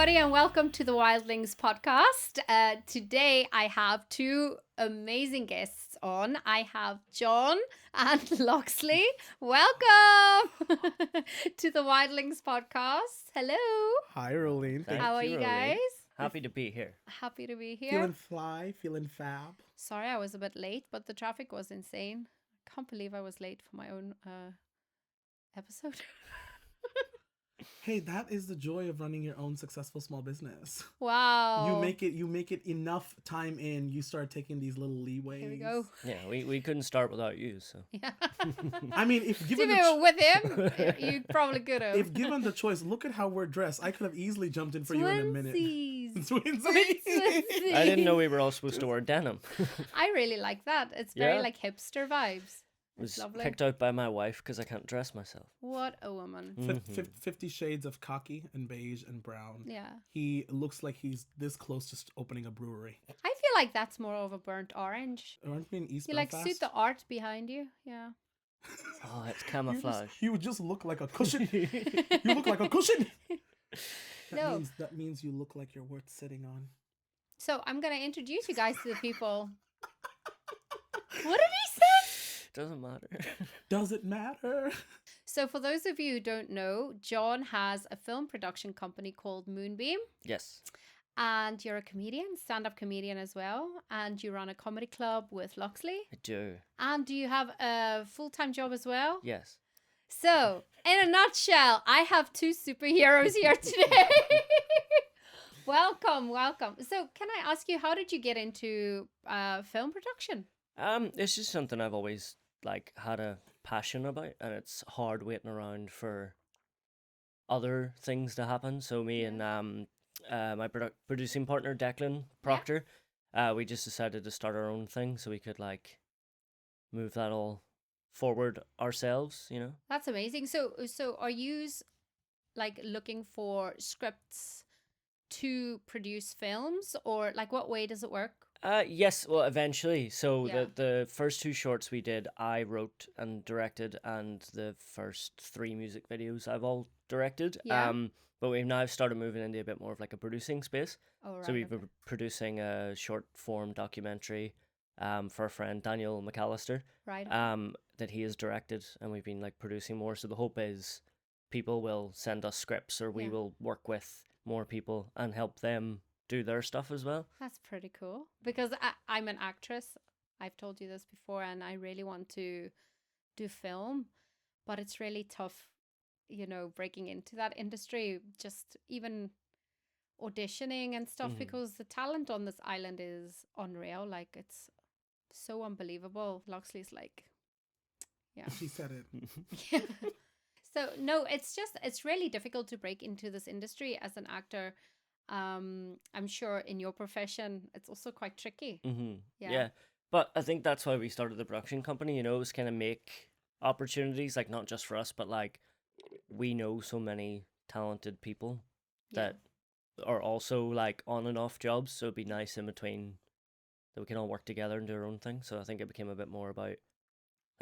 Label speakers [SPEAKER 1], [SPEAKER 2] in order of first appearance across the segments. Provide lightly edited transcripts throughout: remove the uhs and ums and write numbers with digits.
[SPEAKER 1] everybody, and welcome to the Wildlings Podcast. Today, I have two amazing guests on. I have John and Lauxley. Welcome to the Wildlings Podcast. Hello.
[SPEAKER 2] Hi, Rolene.
[SPEAKER 1] How are you guys?
[SPEAKER 3] Happy to be here.
[SPEAKER 1] Happy to be here.
[SPEAKER 2] Feeling fly, feeling fab.
[SPEAKER 1] Sorry, I was a bit late, but the traffic was insane. I can't believe I was late for my own episode.
[SPEAKER 2] Hey, that is the joy of running your own successful small business.
[SPEAKER 1] Wow.
[SPEAKER 2] You make it enough time in, you start taking these little leeways.
[SPEAKER 1] Here we go.
[SPEAKER 3] Yeah, we couldn't start without you, so.
[SPEAKER 1] Yeah.
[SPEAKER 2] I mean, if
[SPEAKER 1] If
[SPEAKER 2] given
[SPEAKER 1] you
[SPEAKER 2] the
[SPEAKER 1] were with him, you probably could have.
[SPEAKER 2] if given the choice, look at how we're dressed. I could have easily jumped in for you in a minute.
[SPEAKER 1] Twinsies.
[SPEAKER 3] I didn't know we were all supposed to wear denim.
[SPEAKER 1] I really like that. It's very
[SPEAKER 3] Yeah.
[SPEAKER 1] like hipster vibes.
[SPEAKER 3] It was
[SPEAKER 1] It's lovely.
[SPEAKER 3] picked out by my wife because I can't dress myself.
[SPEAKER 1] What a woman.
[SPEAKER 2] 50 shades of khaki and beige and brown.
[SPEAKER 1] Yeah.
[SPEAKER 2] He looks like he's this close to opening a brewery.
[SPEAKER 1] I feel like that's more of a burnt orange.
[SPEAKER 2] Aren't we in East
[SPEAKER 1] You like
[SPEAKER 2] Belfast?
[SPEAKER 1] suit the art behind you. Yeah.
[SPEAKER 3] Oh, it's camouflage.
[SPEAKER 2] You just look like a cushion. You look like a cushion.
[SPEAKER 1] No.
[SPEAKER 2] That means you look like you're worth sitting on.
[SPEAKER 1] So I'm going to introduce you guys to the people. What did he say?
[SPEAKER 3] Doesn't matter.
[SPEAKER 2] Does it matter?
[SPEAKER 1] So for those of you who don't know, John has a film production company called Moonbeam.
[SPEAKER 3] Yes.
[SPEAKER 1] And you're a comedian, stand-up comedian as well. And you run a comedy club with Lauxley.
[SPEAKER 3] I do.
[SPEAKER 1] And do you have a full-time job as well?
[SPEAKER 3] Yes.
[SPEAKER 1] So, in a nutshell, I have two superheroes here today. Welcome. So, can I ask you, how did you get into film production?
[SPEAKER 3] It's just something I've always had a passion about, and it's hard waiting around for other things to happen. So me and my producing partner Declan Proctor, we just decided to start our own thing so we could move that all forward ourselves, you know.
[SPEAKER 1] That's amazing. So are you looking for scripts to produce films, or what way does it work?
[SPEAKER 3] Yes, well, eventually. So
[SPEAKER 1] Yeah.
[SPEAKER 3] the first two shorts we did, I wrote and directed, and the first three music videos I've all directed.
[SPEAKER 1] Yeah.
[SPEAKER 3] But we've now started moving into a bit more of a producing space.
[SPEAKER 1] Oh, right.
[SPEAKER 3] So we've
[SPEAKER 1] okay.
[SPEAKER 3] been producing a short form documentary for a friend, Daniel McAllister,
[SPEAKER 1] Right.
[SPEAKER 3] that he has directed, and we've been producing more. So the hope is people will send us scripts, or we
[SPEAKER 1] Yeah.
[SPEAKER 3] will work with more people and help them do their stuff as well.
[SPEAKER 1] That's pretty cool. Because I'm an actress. I've told you this before, and I really want to do film, but it's really tough, breaking into that industry, just even auditioning and stuff,
[SPEAKER 3] Mhm.
[SPEAKER 1] because the talent on this island is unreal. It's so unbelievable. Loxley's yeah.
[SPEAKER 2] She said it.
[SPEAKER 1] Yeah. So no, it's really difficult to break into this industry as an actor. I'm sure in your profession it's also quite tricky.
[SPEAKER 3] Mm-hmm.
[SPEAKER 1] Yeah.
[SPEAKER 3] Yeah. But I think that's why we started the production company, you know, it was kind of make opportunities, not just for us, but we know so many talented people
[SPEAKER 1] Yeah.
[SPEAKER 3] that are also on and off jobs. So it'd be nice in between that we can all work together and do our own thing. So I think it became a bit more about,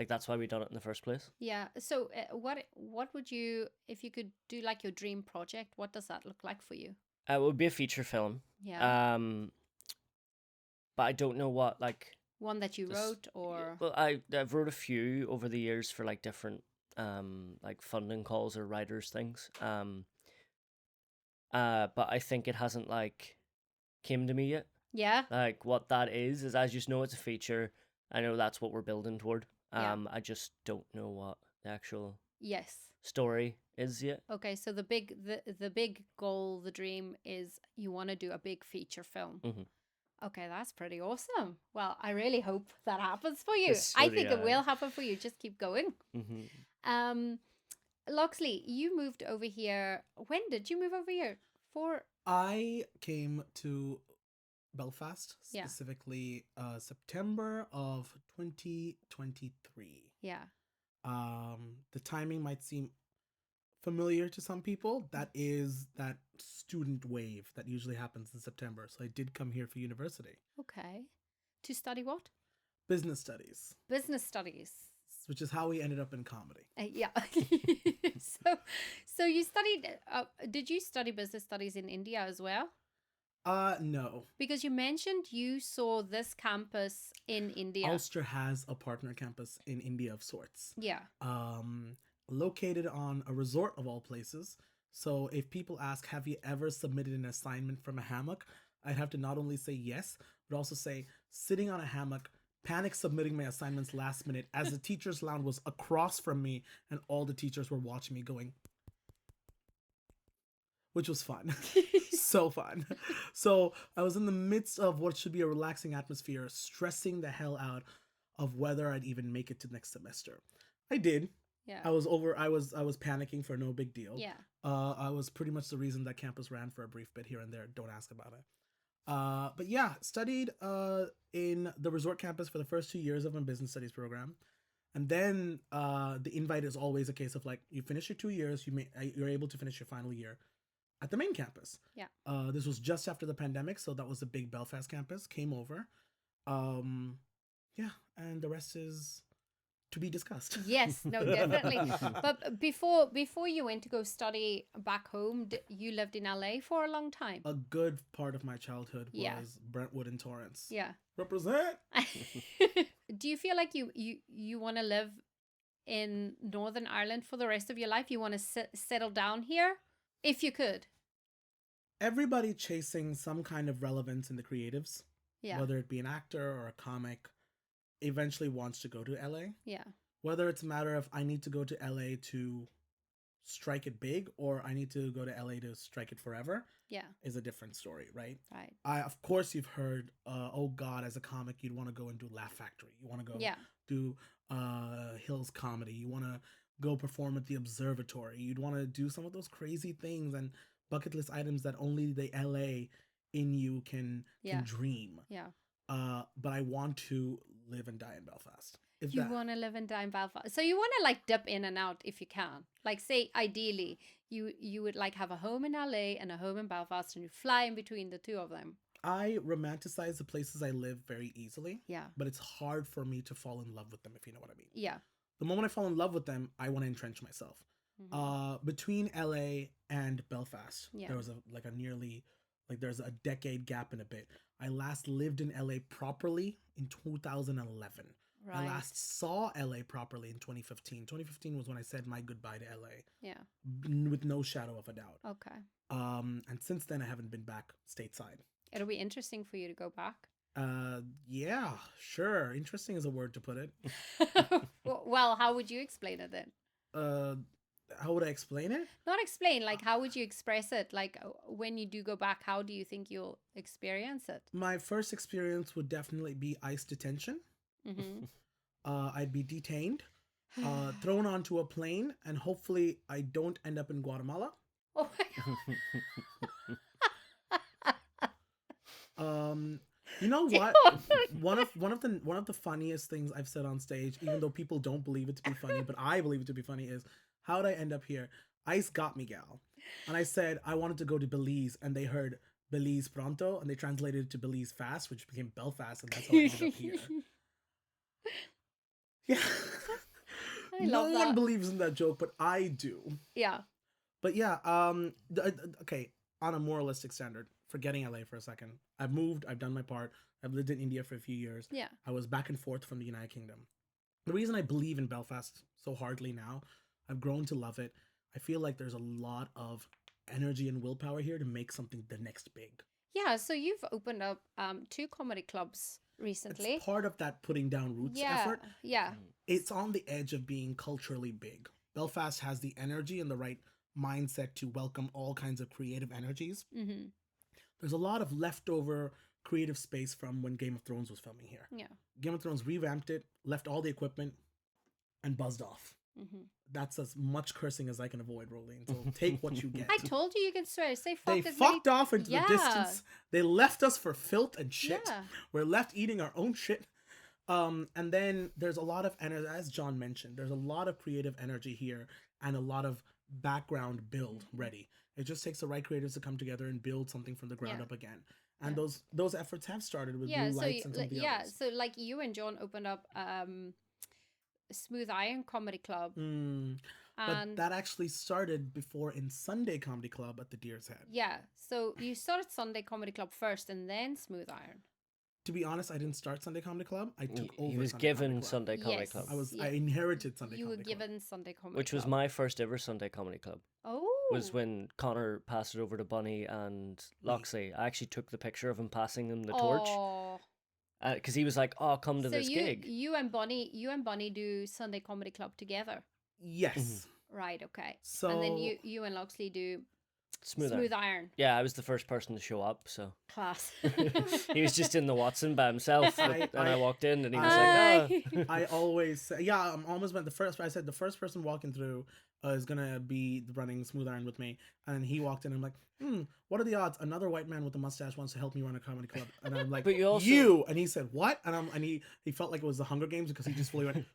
[SPEAKER 3] that's why we done it in the first place.
[SPEAKER 1] Yeah. So what would you, if you could do your dream project, what does that look like for you?
[SPEAKER 3] It would be a feature film.
[SPEAKER 1] Yeah.
[SPEAKER 3] But I don't know what,
[SPEAKER 1] One that you
[SPEAKER 3] Just-
[SPEAKER 1] wrote, or
[SPEAKER 3] Well, I've wrote a few over the years for different funding calls or writers things. But I think it hasn't came to me yet.
[SPEAKER 1] yeah.
[SPEAKER 3] What that is I just know it's a feature. I know that's what we're building toward.
[SPEAKER 1] Yeah.
[SPEAKER 3] I just don't know what the actual
[SPEAKER 1] Yes.
[SPEAKER 3] story is yet.
[SPEAKER 1] Okay. So the big goal, the dream is you want to do a big feature film.
[SPEAKER 3] Mhm.
[SPEAKER 1] Okay, that's pretty awesome. Well, I really hope that happens for you.
[SPEAKER 3] So
[SPEAKER 1] I
[SPEAKER 3] do
[SPEAKER 1] think it
[SPEAKER 3] I.
[SPEAKER 1] will happen for you. Just keep going.
[SPEAKER 3] Mm-hmm.
[SPEAKER 1] Loxley, you moved over here. When did you move over here?
[SPEAKER 2] I came to Belfast,
[SPEAKER 1] Yeah.
[SPEAKER 2] specifically September of 2023.
[SPEAKER 1] Yeah.
[SPEAKER 2] The timing might seem familiar to some people. That is that student wave that usually happens in September. So I did come here for university.
[SPEAKER 1] Okay. To study what?
[SPEAKER 2] Business studies,
[SPEAKER 1] Business studies.
[SPEAKER 2] which is how we ended up in comedy.
[SPEAKER 1] Yeah. So you studied, did you study business studies in India as well?
[SPEAKER 2] No.
[SPEAKER 1] Because you mentioned you saw this campus in India.
[SPEAKER 2] Ulster has a partner campus in India of sorts.
[SPEAKER 1] Yeah.
[SPEAKER 2] Located on a resort of all places. So if people ask, have you ever submitted an assignment from a hammock? I'd have to not only say yes, but also say sitting on a hammock, panic submitting my assignments last minute as the teacher's lounge was across from me and all the teachers were watching me going, which was fun. So fun. So I was in the midst of what should be a relaxing atmosphere, stressing the hell out of whether I'd even make it to next semester. I did.
[SPEAKER 1] Yeah.
[SPEAKER 2] I was panicking for no big deal.
[SPEAKER 1] Yeah.
[SPEAKER 2] I was pretty much the reason that campus ran for a brief bit here and there. Don't ask about it. But yeah, studied in the resort campus for the first 2 years of my business studies program. And then the invite is always a case of like, you finish your 2 years, you're able to finish your final year at the main campus.
[SPEAKER 1] Yeah.
[SPEAKER 2] This was just after the pandemic, so that was the big Belfast campus. Came over. Yeah, and the rest is to be discussed.
[SPEAKER 1] Yes, no, definitely. But before you went to go study back home, you lived in LA for a long time.
[SPEAKER 2] A good part of my childhood was
[SPEAKER 1] Yeah.
[SPEAKER 2] Brentwood and Torrance.
[SPEAKER 1] Yeah.
[SPEAKER 2] Represent.
[SPEAKER 1] Do you feel like you want to live in Northern Ireland for the rest of your life? You want to settle down here? If you could.
[SPEAKER 2] Everybody chasing some kind of relevance in the creatives,
[SPEAKER 1] Yeah.
[SPEAKER 2] whether it be an actor or a comic, eventually wants to go to LA.
[SPEAKER 1] Yeah.
[SPEAKER 2] Whether it's a matter of I need to go to LA to strike it big or I need to go to LA to strike it forever
[SPEAKER 1] Yeah.
[SPEAKER 2] is a different story, right?
[SPEAKER 1] Right.
[SPEAKER 2] Of course, you've heard, oh God, as a comic, you'd want to go and do Laugh Factory. You want to go
[SPEAKER 1] Yeah.
[SPEAKER 2] do Hills Comedy. You want to go perform at the Observatory. You'd want to do some of those crazy things and bucket list items that only the LA in you can
[SPEAKER 1] Yeah.
[SPEAKER 2] dream.
[SPEAKER 1] Yeah.
[SPEAKER 2] But I want to live and die in Belfast.
[SPEAKER 1] You want to live and die in Belfast. So you want to like dip in and out if you can. Like say ideally you would like have a home in LA and a home in Belfast and you fly in between the two of them.
[SPEAKER 2] I romanticize the places I live very easily.
[SPEAKER 1] Yeah.
[SPEAKER 2] But it's hard for me to fall in love with them, if you know what I mean.
[SPEAKER 1] Yeah.
[SPEAKER 2] The moment I fall in love with them, I want to entrench myself.
[SPEAKER 1] Mhm.
[SPEAKER 2] Between LA and Belfast,
[SPEAKER 1] Yeah.
[SPEAKER 2] there was there's a decade gap in a bit. I last lived in LA properly in 2011.
[SPEAKER 1] Right.
[SPEAKER 2] I last saw LA properly in 2015. 2015 was when I said my goodbye to LA.
[SPEAKER 1] Yeah.
[SPEAKER 2] With no shadow of a doubt.
[SPEAKER 1] Okay.
[SPEAKER 2] And since then I haven't been back stateside.
[SPEAKER 1] It'll be interesting for you to go back.
[SPEAKER 2] Yeah, sure. Interesting is a word to put it.
[SPEAKER 1] Well, how would you explain it then?
[SPEAKER 2] How would I explain it?
[SPEAKER 1] Not explain, like how would you express it? Like when you do go back, how do you think you'll experience it?
[SPEAKER 2] My first experience would definitely be ICE detention.
[SPEAKER 1] Mm-hmm.
[SPEAKER 2] I'd be detained, thrown onto a plane, and hopefully I don't end up in Guatemala.
[SPEAKER 1] Oh my God.
[SPEAKER 2] You know what? one of the funniest things I've said on stage, even though people don't believe it to be funny, but I believe it to be funny, is how did I end up here? ICE got me, gal. And I said I wanted to go to Belize, and they heard Belize pronto, and they translated it to Belize fast, which became Belfast, and that's how I ended up here. Yeah. No one believes in that joke, but I do.
[SPEAKER 1] Yeah.
[SPEAKER 2] But yeah, okay, on a moralistic standard, forgetting LA for a second, I've moved, I've done my part, I've lived in India for a few years.
[SPEAKER 1] Yeah.
[SPEAKER 2] I was back and forth from the United Kingdom. The reason I believe in Belfast so hardly now, I've grown to love it. I feel like there's a lot of energy and willpower here to make something the next big.
[SPEAKER 1] Yeah, so you've opened up 2 comedy clubs recently.
[SPEAKER 2] It's part of that putting down roots effort.
[SPEAKER 1] Yeah.
[SPEAKER 2] It's on the edge of being culturally big. Belfast has the energy and the right mindset to welcome all kinds of creative energies.
[SPEAKER 1] Mm-hmm.
[SPEAKER 2] There's a lot of leftover creative space from when Game of Thrones was filming here.
[SPEAKER 1] Yeah.
[SPEAKER 2] Game of Thrones revamped it, left all the equipment, and buzzed off.
[SPEAKER 1] Mm-hmm.
[SPEAKER 2] That's as much cursing as I can avoid, Rolene. So take what you get.
[SPEAKER 1] I told you can swear. Say fuck.
[SPEAKER 2] They
[SPEAKER 1] as
[SPEAKER 2] fucked
[SPEAKER 1] many...
[SPEAKER 2] off into the distance. They left us for filth and shit.
[SPEAKER 1] Yeah.
[SPEAKER 2] We're left eating our own shit. And then there's a lot of energy, as John mentioned, there's a lot of creative energy here and a lot of background build ready. It just takes the right creatives to come together and build something from the ground up again. And those efforts have started with Blue Lights and some of the others.
[SPEAKER 1] So like you and John opened up Smooth Iron Comedy Club.
[SPEAKER 2] But
[SPEAKER 1] And
[SPEAKER 2] that actually started before in Sunday Comedy Club at the Deer's Head.
[SPEAKER 1] yeah, so you started Sunday Comedy Club first and then Smooth Iron.
[SPEAKER 2] To be honest, I didn't start Sunday Comedy Club. I took over.
[SPEAKER 3] He was
[SPEAKER 2] Sunday
[SPEAKER 3] given
[SPEAKER 2] Comedy Club.
[SPEAKER 3] Sunday Comedy
[SPEAKER 1] Yes.
[SPEAKER 3] Club,
[SPEAKER 2] I inherited Sunday
[SPEAKER 1] You were
[SPEAKER 2] Comedy Club.
[SPEAKER 1] given Sunday Comedy
[SPEAKER 3] which was
[SPEAKER 1] Club.
[SPEAKER 3] my first ever Sunday Comedy Club.
[SPEAKER 1] Oh.
[SPEAKER 3] Was when Connor passed it over to Bunny and Lauxley. I actually took the picture of him passing them the torch
[SPEAKER 1] Oh.
[SPEAKER 3] because he was like, "Oh, come to
[SPEAKER 1] So
[SPEAKER 3] this gig."
[SPEAKER 1] you and Bunny do Sunday Comedy Club together.
[SPEAKER 2] Yes.
[SPEAKER 1] Right, okay.
[SPEAKER 2] So
[SPEAKER 1] And then you and Loxley do
[SPEAKER 3] Smooth
[SPEAKER 1] Smooth
[SPEAKER 3] Iron.
[SPEAKER 1] Iron.
[SPEAKER 3] Yeah, I was the first person to show up, so
[SPEAKER 1] Class.
[SPEAKER 3] he was just in the Watson by himself, and I walked in, and he was
[SPEAKER 1] Hi.
[SPEAKER 3] like, "Oh."
[SPEAKER 2] I always say, yeah, I'm almost meant the first. I said the first person walking through is gonna be running Smooth Iron with me, and then he walked in. And I'm like, what are the odds? Another white man with a mustache wants to help me run a comedy club, and I'm like,
[SPEAKER 3] But you also-
[SPEAKER 2] and he said what? And he felt like it was the Hunger Games because he just fully went.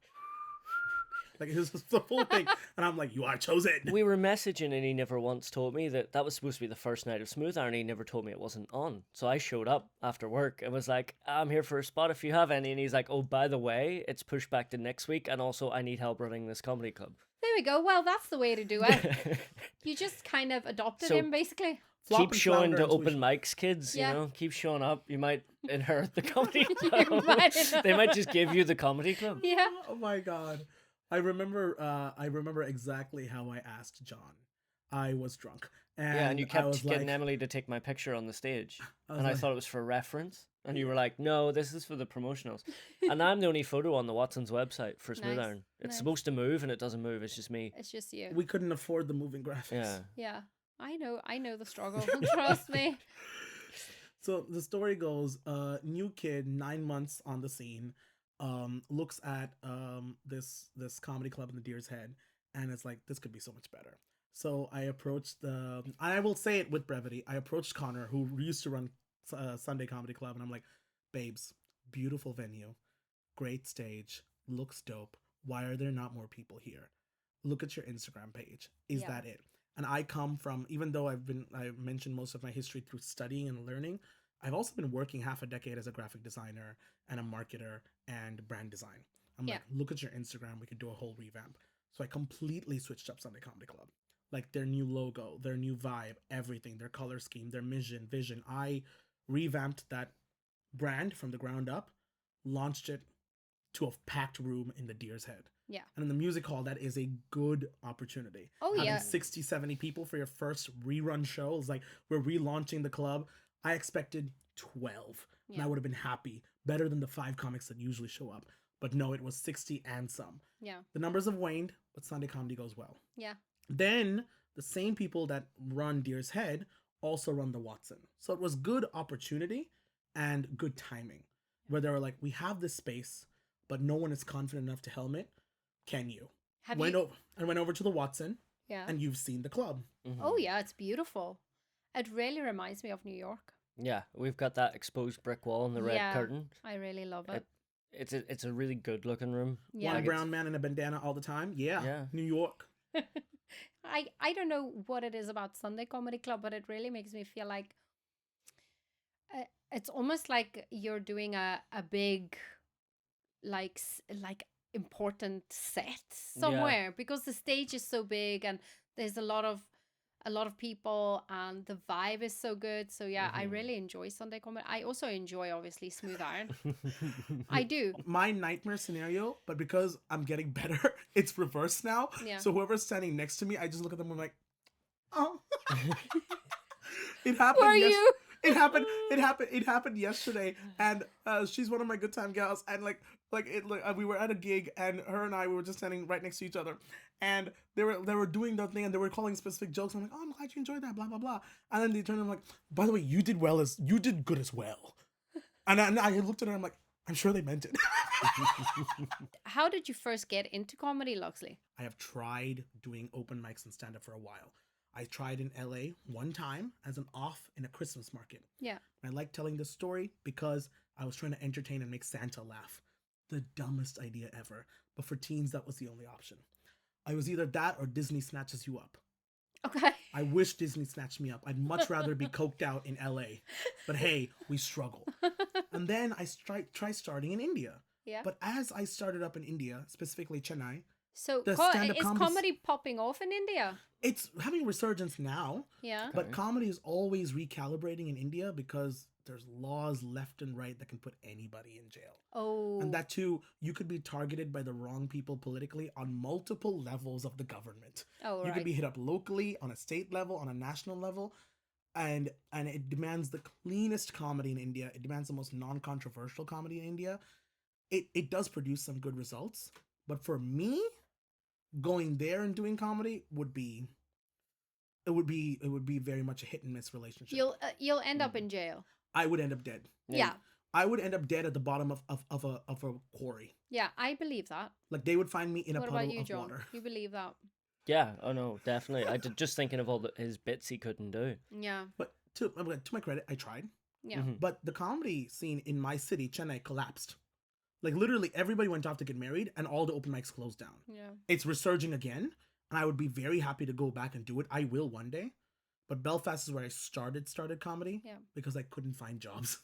[SPEAKER 2] Like it was the full thing, and I'm like, "You are chosen."
[SPEAKER 3] We were messaging, and he never once told me that was supposed to be the first night of Smooth Iron. He never told me it wasn't on. So I showed up after work and was like, "I'm here for a spot if you have any." And he's like, "Oh, by the way, it's pushed back to next week, and also I need help running this comedy club."
[SPEAKER 1] There we go. Well, that's the way to do it. You just kind of adopted
[SPEAKER 3] So-
[SPEAKER 1] him, basically.
[SPEAKER 2] Flop
[SPEAKER 3] Keep
[SPEAKER 2] and
[SPEAKER 3] showing
[SPEAKER 2] flounder
[SPEAKER 3] to
[SPEAKER 2] until we
[SPEAKER 3] open mics, kids.
[SPEAKER 1] Yeah.
[SPEAKER 3] You know, keep showing up. You might inherit the comedy
[SPEAKER 1] You
[SPEAKER 3] club.
[SPEAKER 1] might
[SPEAKER 3] They might just give you the comedy club.
[SPEAKER 1] Yeah.
[SPEAKER 2] Oh my god. I remember exactly how I asked John. I was drunk.
[SPEAKER 3] And you
[SPEAKER 2] I
[SPEAKER 3] kept
[SPEAKER 2] was
[SPEAKER 3] getting
[SPEAKER 2] like,
[SPEAKER 3] Emily to take my picture on the stage.
[SPEAKER 2] I was
[SPEAKER 3] And I
[SPEAKER 2] like-
[SPEAKER 3] thought it was for reference. And you were like, "No, this is for the promotionals." And I'm the only photo on the Watson's website for Smooth
[SPEAKER 1] Nice,
[SPEAKER 3] Iron. It's
[SPEAKER 1] nice.
[SPEAKER 3] supposed to move and it doesn't move. It's just me.
[SPEAKER 1] It's just you.
[SPEAKER 2] we couldn't afford the moving graphics.
[SPEAKER 3] Yeah.
[SPEAKER 1] Yeah. I know the struggle. Trust me.
[SPEAKER 2] So the story goes, new kid, 9 months on the scene, looks at this comedy club in the Deer's Head, and it's like, this could be so much better. So I approached I will say it with brevity, I approached Connor, who used to run Sunday Comedy Club, and I'm like, babes, beautiful venue, great stage, looks dope. Why are there not more people here? Look at your Instagram page. Is
[SPEAKER 1] Yeah.
[SPEAKER 2] that it? And I come from, even though I've mentioned most of my history through studying and learning, I've also been working half a decade as a graphic designer and a marketer and brand design. I'm
[SPEAKER 1] Yeah.
[SPEAKER 2] like, look at your Instagram. We could do a whole revamp. So I completely switched up Sunday Comedy Club. Like their new logo, their new vibe, everything, their color scheme, their vision. I revamped that brand from the ground up, launched it to a packed room in the Deer's Head.
[SPEAKER 1] Yeah.
[SPEAKER 2] And in the music hall, that is a good opportunity.
[SPEAKER 1] Oh,
[SPEAKER 2] Having
[SPEAKER 1] yeah.
[SPEAKER 2] 60, 70 people for your first rerun show. It's like, we're relaunching the club. I expected 12. And
[SPEAKER 1] Yeah.
[SPEAKER 2] I would have been happy. Better than the 5 comics that usually show up. But no, it was 60 and some.
[SPEAKER 1] Yeah.
[SPEAKER 2] The numbers have waned, but Sunday Comedy goes well.
[SPEAKER 1] Yeah.
[SPEAKER 2] Then, the same people that run Deer's Head also run the Watson. So it was good opportunity and good timing. Where they were like, we have this space, but no one is confident enough to helm it. Can you?
[SPEAKER 1] Have
[SPEAKER 2] went
[SPEAKER 1] you?
[SPEAKER 2] went over to the Watson,
[SPEAKER 1] Yeah.
[SPEAKER 2] and you've seen the club.
[SPEAKER 3] Mhm.
[SPEAKER 1] Oh yeah, it's beautiful. It really reminds me of New York.
[SPEAKER 3] Yeah, we've got that exposed brick wall and the red
[SPEAKER 1] Yeah.
[SPEAKER 3] curtain.
[SPEAKER 1] I really love it.
[SPEAKER 3] It's a really good looking room.
[SPEAKER 1] Yeah.
[SPEAKER 2] One
[SPEAKER 3] Like,
[SPEAKER 2] brown man in a bandana all the time. Yeah,
[SPEAKER 3] Yeah.
[SPEAKER 2] New York.
[SPEAKER 1] I don't know what it is about Sunday Comedy Club, but it really makes me feel like it's almost like you're doing a big like important set somewhere because the stage is so big and there's a lot of people and the vibe is so good. So yeah, I
[SPEAKER 3] Mhm.
[SPEAKER 1] really enjoy Sunday Comedy. I also enjoy obviously Smooth Iron. I do.
[SPEAKER 2] My nightmare scenario, but because I'm getting better, it's reversed now.
[SPEAKER 1] Yeah.
[SPEAKER 2] So whoever's standing next to me, I just look at them and I'm like, oh. It happened.
[SPEAKER 1] Who are you?
[SPEAKER 2] It happened yesterday, and she's one of my good time gals, and we were at a gig, and her and I we were just standing right next to each other, and they were doing their thing, and they were calling specific jokes. I'm like, oh, I'm glad you enjoyed that, blah blah blah, and then they turned and I'm like, by the way, you did good as well, and I looked at her, and I'm like, I'm sure they meant it.
[SPEAKER 1] How did you first get into comedy, Loxley?
[SPEAKER 2] I have tried doing open mics and stand up for a while. I tried in LA one time as an off in a Christmas market.
[SPEAKER 1] Yeah.
[SPEAKER 2] I like telling this story because I was trying to entertain and make Santa laugh. The dumbest idea ever. But for teens, that was the only option. I was either that or Disney snatches you up.
[SPEAKER 1] Okay.
[SPEAKER 2] I wish Disney snatched me up. I'd much rather be coked out in LA. But hey, we struggle. And then I try starting in India.
[SPEAKER 1] Yeah.
[SPEAKER 2] But as I started up in India, specifically Chennai,
[SPEAKER 1] So
[SPEAKER 2] The stand-up
[SPEAKER 1] is
[SPEAKER 2] comedy
[SPEAKER 1] comedy popping off in India?
[SPEAKER 2] it's having a resurgence now,
[SPEAKER 1] Yeah.
[SPEAKER 2] but
[SPEAKER 3] Okay.
[SPEAKER 2] comedy is always recalibrating in India because there's laws left and right that can put anybody in jail.
[SPEAKER 1] Oh.
[SPEAKER 2] And that too, you could be targeted by the wrong people politically on multiple levels of the government.
[SPEAKER 1] Oh,
[SPEAKER 2] You
[SPEAKER 1] right.
[SPEAKER 2] could be hit up locally, on a state level, on a national level, and it demands the cleanest comedy in India. It demands the most non-controversial comedy in India. It does produce some good results, but for me, going there and doing comedy would be very much a hit and miss relationship.
[SPEAKER 1] You'll end up in jail.
[SPEAKER 2] I would end up dead.
[SPEAKER 1] Yeah.
[SPEAKER 2] I would end up dead at the bottom of a quarry.
[SPEAKER 1] Yeah, I believe that.
[SPEAKER 2] Like they would find me in a
[SPEAKER 1] What
[SPEAKER 2] puddle
[SPEAKER 1] about you,
[SPEAKER 2] of
[SPEAKER 1] John?
[SPEAKER 2] water.
[SPEAKER 1] You believe that?
[SPEAKER 3] Yeah, oh no, definitely. Just thinking of all his bits he couldn't do.
[SPEAKER 1] Yeah.
[SPEAKER 2] But to my credit, I tried.
[SPEAKER 1] Yeah.
[SPEAKER 3] Mhm.
[SPEAKER 2] But the comedy scene in my city, Chennai, collapsed. Like literally everybody went off to get married and all the open mics closed down.
[SPEAKER 1] Yeah.
[SPEAKER 2] It's resurging again, and I would be very happy to go back and do it. I will one day. But Belfast is where I started comedy
[SPEAKER 1] Yeah.
[SPEAKER 2] because I couldn't find jobs.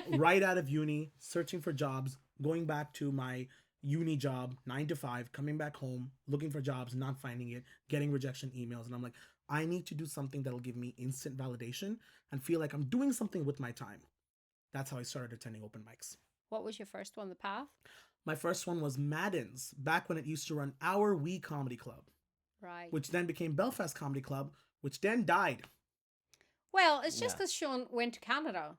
[SPEAKER 2] Right out of uni, searching for jobs, going back to my uni job, 9 to 5, coming back home, looking for jobs, not finding it, getting rejection emails. And I'm like, I need to do something that'll give me instant validation and feel like I'm doing something with my time. That's how I started attending open mics.
[SPEAKER 1] What was your first one? The Path?
[SPEAKER 2] My first one was Madden's, back when it used to run Our Wee Comedy Club,
[SPEAKER 1] Right.
[SPEAKER 2] which then became Belfast Comedy Club, which then died.
[SPEAKER 1] Well, it's just
[SPEAKER 3] Yeah.
[SPEAKER 1] because Sean went to Canada.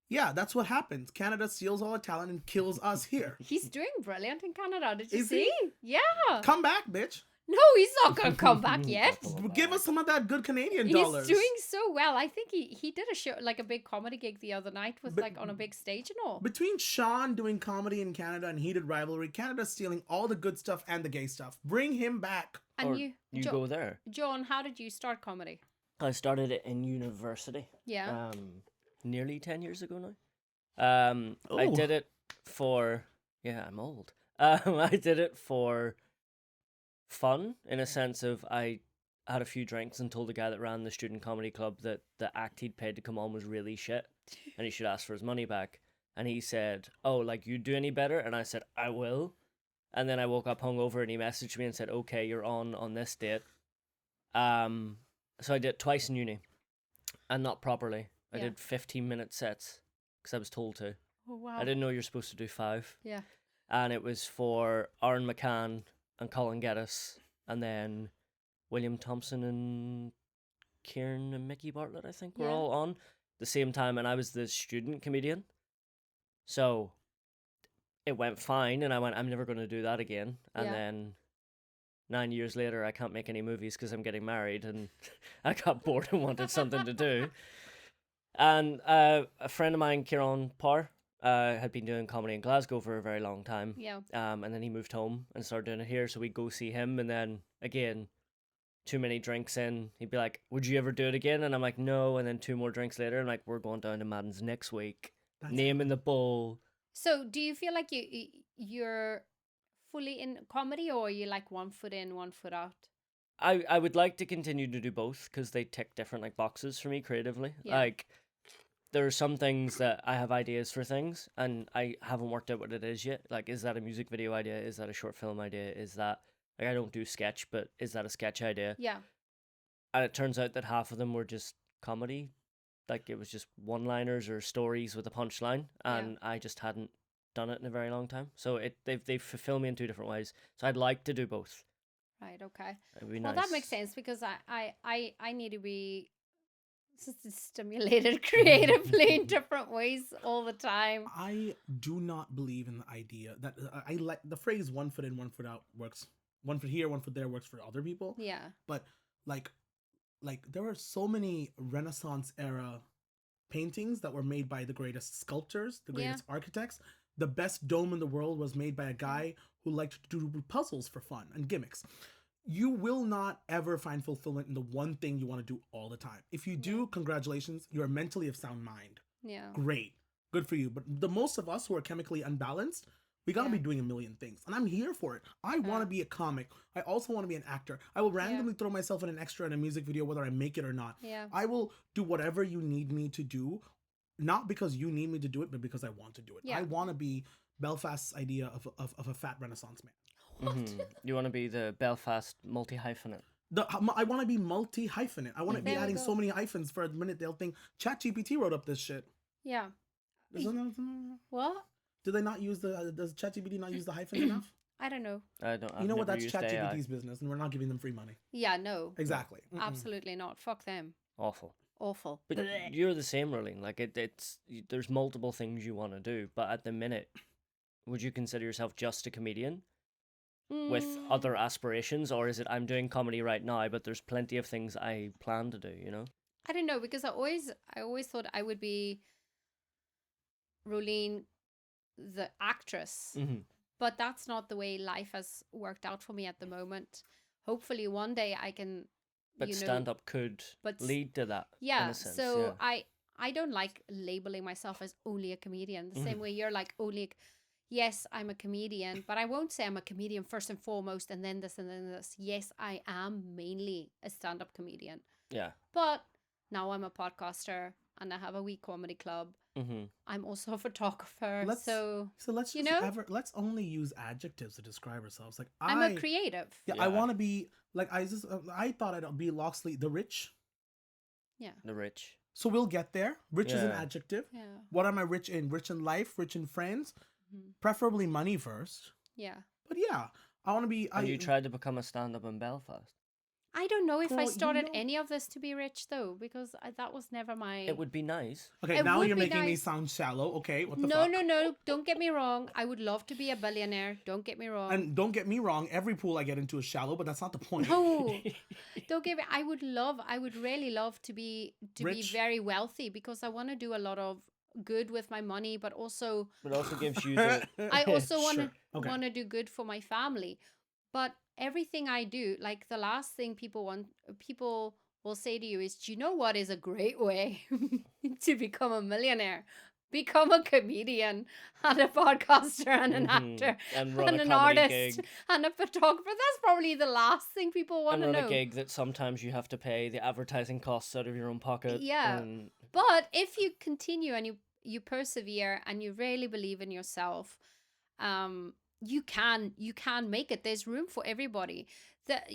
[SPEAKER 2] Yeah, that's what happens. Canada steals all our talent and kills us here.
[SPEAKER 1] He's doing brilliant in Canada. Did you
[SPEAKER 2] Is
[SPEAKER 1] see?
[SPEAKER 2] he?
[SPEAKER 1] Yeah.
[SPEAKER 2] Come back, bitch.
[SPEAKER 1] No, he's not going to come back yet.
[SPEAKER 2] Give us some of that good Canadian
[SPEAKER 1] He's
[SPEAKER 2] dollars.
[SPEAKER 1] doing so well. I think he did a show, like a big comedy gig the other night with
[SPEAKER 2] But-
[SPEAKER 1] like on a big stage and all.
[SPEAKER 2] Between Sean doing comedy in Canada and Heated Rivalry, Canada's stealing all the good stuff and the gay stuff. Bring him back.
[SPEAKER 1] And
[SPEAKER 3] Or
[SPEAKER 1] you,
[SPEAKER 3] go there.
[SPEAKER 1] John, how did you start comedy?
[SPEAKER 3] I started it in university.
[SPEAKER 1] Yeah.
[SPEAKER 3] Nearly 10 years ago now. I
[SPEAKER 2] Oh.
[SPEAKER 3] did it for, yeah, I'm old. I did it for fun, in a sense of I had a few drinks and told the guy that ran the student comedy club that the act he'd paid to come on was really shit and he should ask for his money back. And he said, oh, like, you do any better? And I said, I will. And then I woke up hungover and he messaged me and said, okay, you're on this date. So I did it twice in uni and not properly. I
[SPEAKER 1] Yeah.
[SPEAKER 3] did 15-minute sets because I was told to.
[SPEAKER 1] Oh wow.
[SPEAKER 3] I didn't know you're supposed to do 5.
[SPEAKER 1] Yeah.
[SPEAKER 3] And it was for Aaron McCann and Colin Geddes and then William Thompson and Kieran and Mickey Bartlett, I think, were
[SPEAKER 1] Yeah.
[SPEAKER 3] all on the same time. And I was the student comedian. So it went fine. And I went, I'm never going to do that again. And
[SPEAKER 1] Yeah.
[SPEAKER 3] then 9 years later, I can't make any movies because I'm getting married. And I got bored and wanted something to do. And a friend of mine, Kieran Parr, had been doing comedy in Glasgow for a very long time.
[SPEAKER 1] Yeah.
[SPEAKER 3] And then he moved home and started doing it here. So we'd go see him. And then again, too many drinks in, he'd be like, would you ever do it again? And I'm like, no. And then 2 more drinks later, I'm like, we're going down to Madden's next week.
[SPEAKER 2] That's
[SPEAKER 3] Name in the bowl.
[SPEAKER 1] So, do you feel like you're fully in comedy, or are you like 1 foot in, 1 foot out?
[SPEAKER 3] I would like to continue to do both because they tick different like boxes for me creatively.
[SPEAKER 1] Yeah.
[SPEAKER 3] Like, there are some things that I have ideas for things and I haven't worked out what it is yet. Like, is that a music video idea? Is that a short film idea? Is that, like, I don't do sketch, but is that a sketch idea?
[SPEAKER 1] Yeah.
[SPEAKER 3] And it turns out that half of them were just comedy. Like, it was just one-liners or stories with a punchline.
[SPEAKER 1] Yeah.
[SPEAKER 3] And I just hadn't done it in a very long time. So they've fulfilled me in 2 different ways. So I'd like to do both.
[SPEAKER 1] Right. Okay.
[SPEAKER 3] It'd be
[SPEAKER 1] Well,
[SPEAKER 3] nice.
[SPEAKER 1] that makes sense because I need to be stimulated creatively in different ways all the time.
[SPEAKER 2] I do not believe in the idea that I like the phrase 1 foot in, 1 foot out works. 1 foot here, 1 foot there works for other people.
[SPEAKER 1] Yeah.
[SPEAKER 2] But like there were so many Renaissance era paintings that were made by the greatest sculptors, the greatest architects. The best dome in the world was made by a guy who liked to do puzzles for fun and gimmicks. You will not ever find fulfillment in the one thing you want to do all the time. If you do, congratulations, you are mentally of sound mind.
[SPEAKER 1] Yeah.
[SPEAKER 2] Great. Good for you. But the most of us who are chemically unbalanced, we got to be doing a million things. And I'm here for it. I want to be a comic. I also want to be an actor. I will randomly throw myself in an extra in a music video, whether I make it or not.
[SPEAKER 1] Yeah.
[SPEAKER 2] I will do whatever you need me to do, not because you need me to do it, but because I want to do it.
[SPEAKER 1] Yeah.
[SPEAKER 2] I want to be Belfast's idea of a fat Renaissance man.
[SPEAKER 3] You want to be the Belfast multi-hyphenate.
[SPEAKER 2] I want to be multi-hyphenate. I want to be
[SPEAKER 1] There we
[SPEAKER 2] adding
[SPEAKER 1] go.
[SPEAKER 2] so many hyphens for a minute they'll think ChatGPT wrote up this shit.
[SPEAKER 1] Yeah. What?
[SPEAKER 2] Do they not use does ChatGPT not use the hyphens enough?
[SPEAKER 1] I don't know.
[SPEAKER 3] I don't. I've
[SPEAKER 2] You know what?
[SPEAKER 3] never
[SPEAKER 2] That's
[SPEAKER 3] used AI.
[SPEAKER 2] ChatGPT's business, and we're not giving them free money.
[SPEAKER 1] Yeah, no.
[SPEAKER 2] Exactly.
[SPEAKER 1] Absolutely not. Fuck them.
[SPEAKER 3] Awful.
[SPEAKER 1] Awful.
[SPEAKER 3] But you're the same, Rolling. Like there's multiple things you want to do, but at the minute, would you consider yourself just a comedian with other aspirations, or is it I'm doing comedy right now, but there's plenty of things I plan to do? You know.
[SPEAKER 1] I don't know, because I always thought I would be Rolene, the actress.
[SPEAKER 3] Mm-hmm.
[SPEAKER 1] But that's not the way life has worked out for me at the moment. Hopefully one day I can,
[SPEAKER 3] But stand up could lead to that.
[SPEAKER 1] Yeah.
[SPEAKER 3] In a sense,
[SPEAKER 1] So
[SPEAKER 3] yeah.
[SPEAKER 1] I don't like labeling myself as only a comedian. The same way you're like only, yes, I'm a comedian, but I won't say I'm a comedian first and foremost, and then this and then this. Yes, I am mainly a stand-up comedian.
[SPEAKER 3] Yeah.
[SPEAKER 1] But now I'm a podcaster and I have a wee comedy club.
[SPEAKER 3] Mm-hmm.
[SPEAKER 1] I'm also a photographer. So
[SPEAKER 2] let's
[SPEAKER 1] you
[SPEAKER 2] just
[SPEAKER 1] know?
[SPEAKER 2] let's only use adjectives to describe ourselves. Like
[SPEAKER 1] I'm a creative.
[SPEAKER 2] Yeah,
[SPEAKER 3] Yeah.
[SPEAKER 2] I want to be like I thought I'd be Lauxley the rich.
[SPEAKER 1] Yeah.
[SPEAKER 3] The rich.
[SPEAKER 2] So we'll get there. Rich is an
[SPEAKER 3] Yeah.
[SPEAKER 2] adjective.
[SPEAKER 1] Yeah.
[SPEAKER 2] What am I rich in? Rich in life, rich in friends,
[SPEAKER 1] Mhm.
[SPEAKER 2] preferably money first.
[SPEAKER 1] Yeah.
[SPEAKER 2] But yeah, I want to be.
[SPEAKER 3] And you tried to become a stand-up in Belfast.
[SPEAKER 1] I don't know if I
[SPEAKER 2] Girl, you
[SPEAKER 1] started
[SPEAKER 2] know-
[SPEAKER 1] any of this to be rich though, because that was never my.
[SPEAKER 3] It would be nice.
[SPEAKER 2] Okay,
[SPEAKER 1] It
[SPEAKER 2] now
[SPEAKER 1] would
[SPEAKER 2] you're
[SPEAKER 1] be
[SPEAKER 2] making me
[SPEAKER 1] nice.
[SPEAKER 2] sound shallow. Okay, what the
[SPEAKER 1] No,
[SPEAKER 2] fuck?
[SPEAKER 1] no, no. Don't get me wrong. I would love to be a billionaire. Don't get me wrong.
[SPEAKER 2] And don't get me wrong, every pool I get into is shallow, but that's not the point.
[SPEAKER 1] No, don't get me. I would really love to be
[SPEAKER 2] Rich?
[SPEAKER 1] very wealthy, because I want to do a lot of good with my money, but also
[SPEAKER 3] But it also gives you the.
[SPEAKER 1] I also want to
[SPEAKER 2] Sure. Okay.
[SPEAKER 1] want to do good for my family. But everything I do, like the last thing people will say to you is, "Do you know what is a great way to become a millionaire? Become a comedian and a podcaster and an
[SPEAKER 3] Mhm.
[SPEAKER 1] actor
[SPEAKER 3] And run a
[SPEAKER 1] an
[SPEAKER 3] comedy
[SPEAKER 1] artist
[SPEAKER 3] gig.
[SPEAKER 1] and a photographer." That's probably the last thing people want
[SPEAKER 3] And
[SPEAKER 1] to
[SPEAKER 3] run
[SPEAKER 1] know.
[SPEAKER 3] a gig that sometimes you have to pay the advertising costs out of your own pocket.
[SPEAKER 1] Yeah.
[SPEAKER 3] And
[SPEAKER 1] But if you continue and you persevere and you really believe in yourself, you can make it. There's room for everybody. That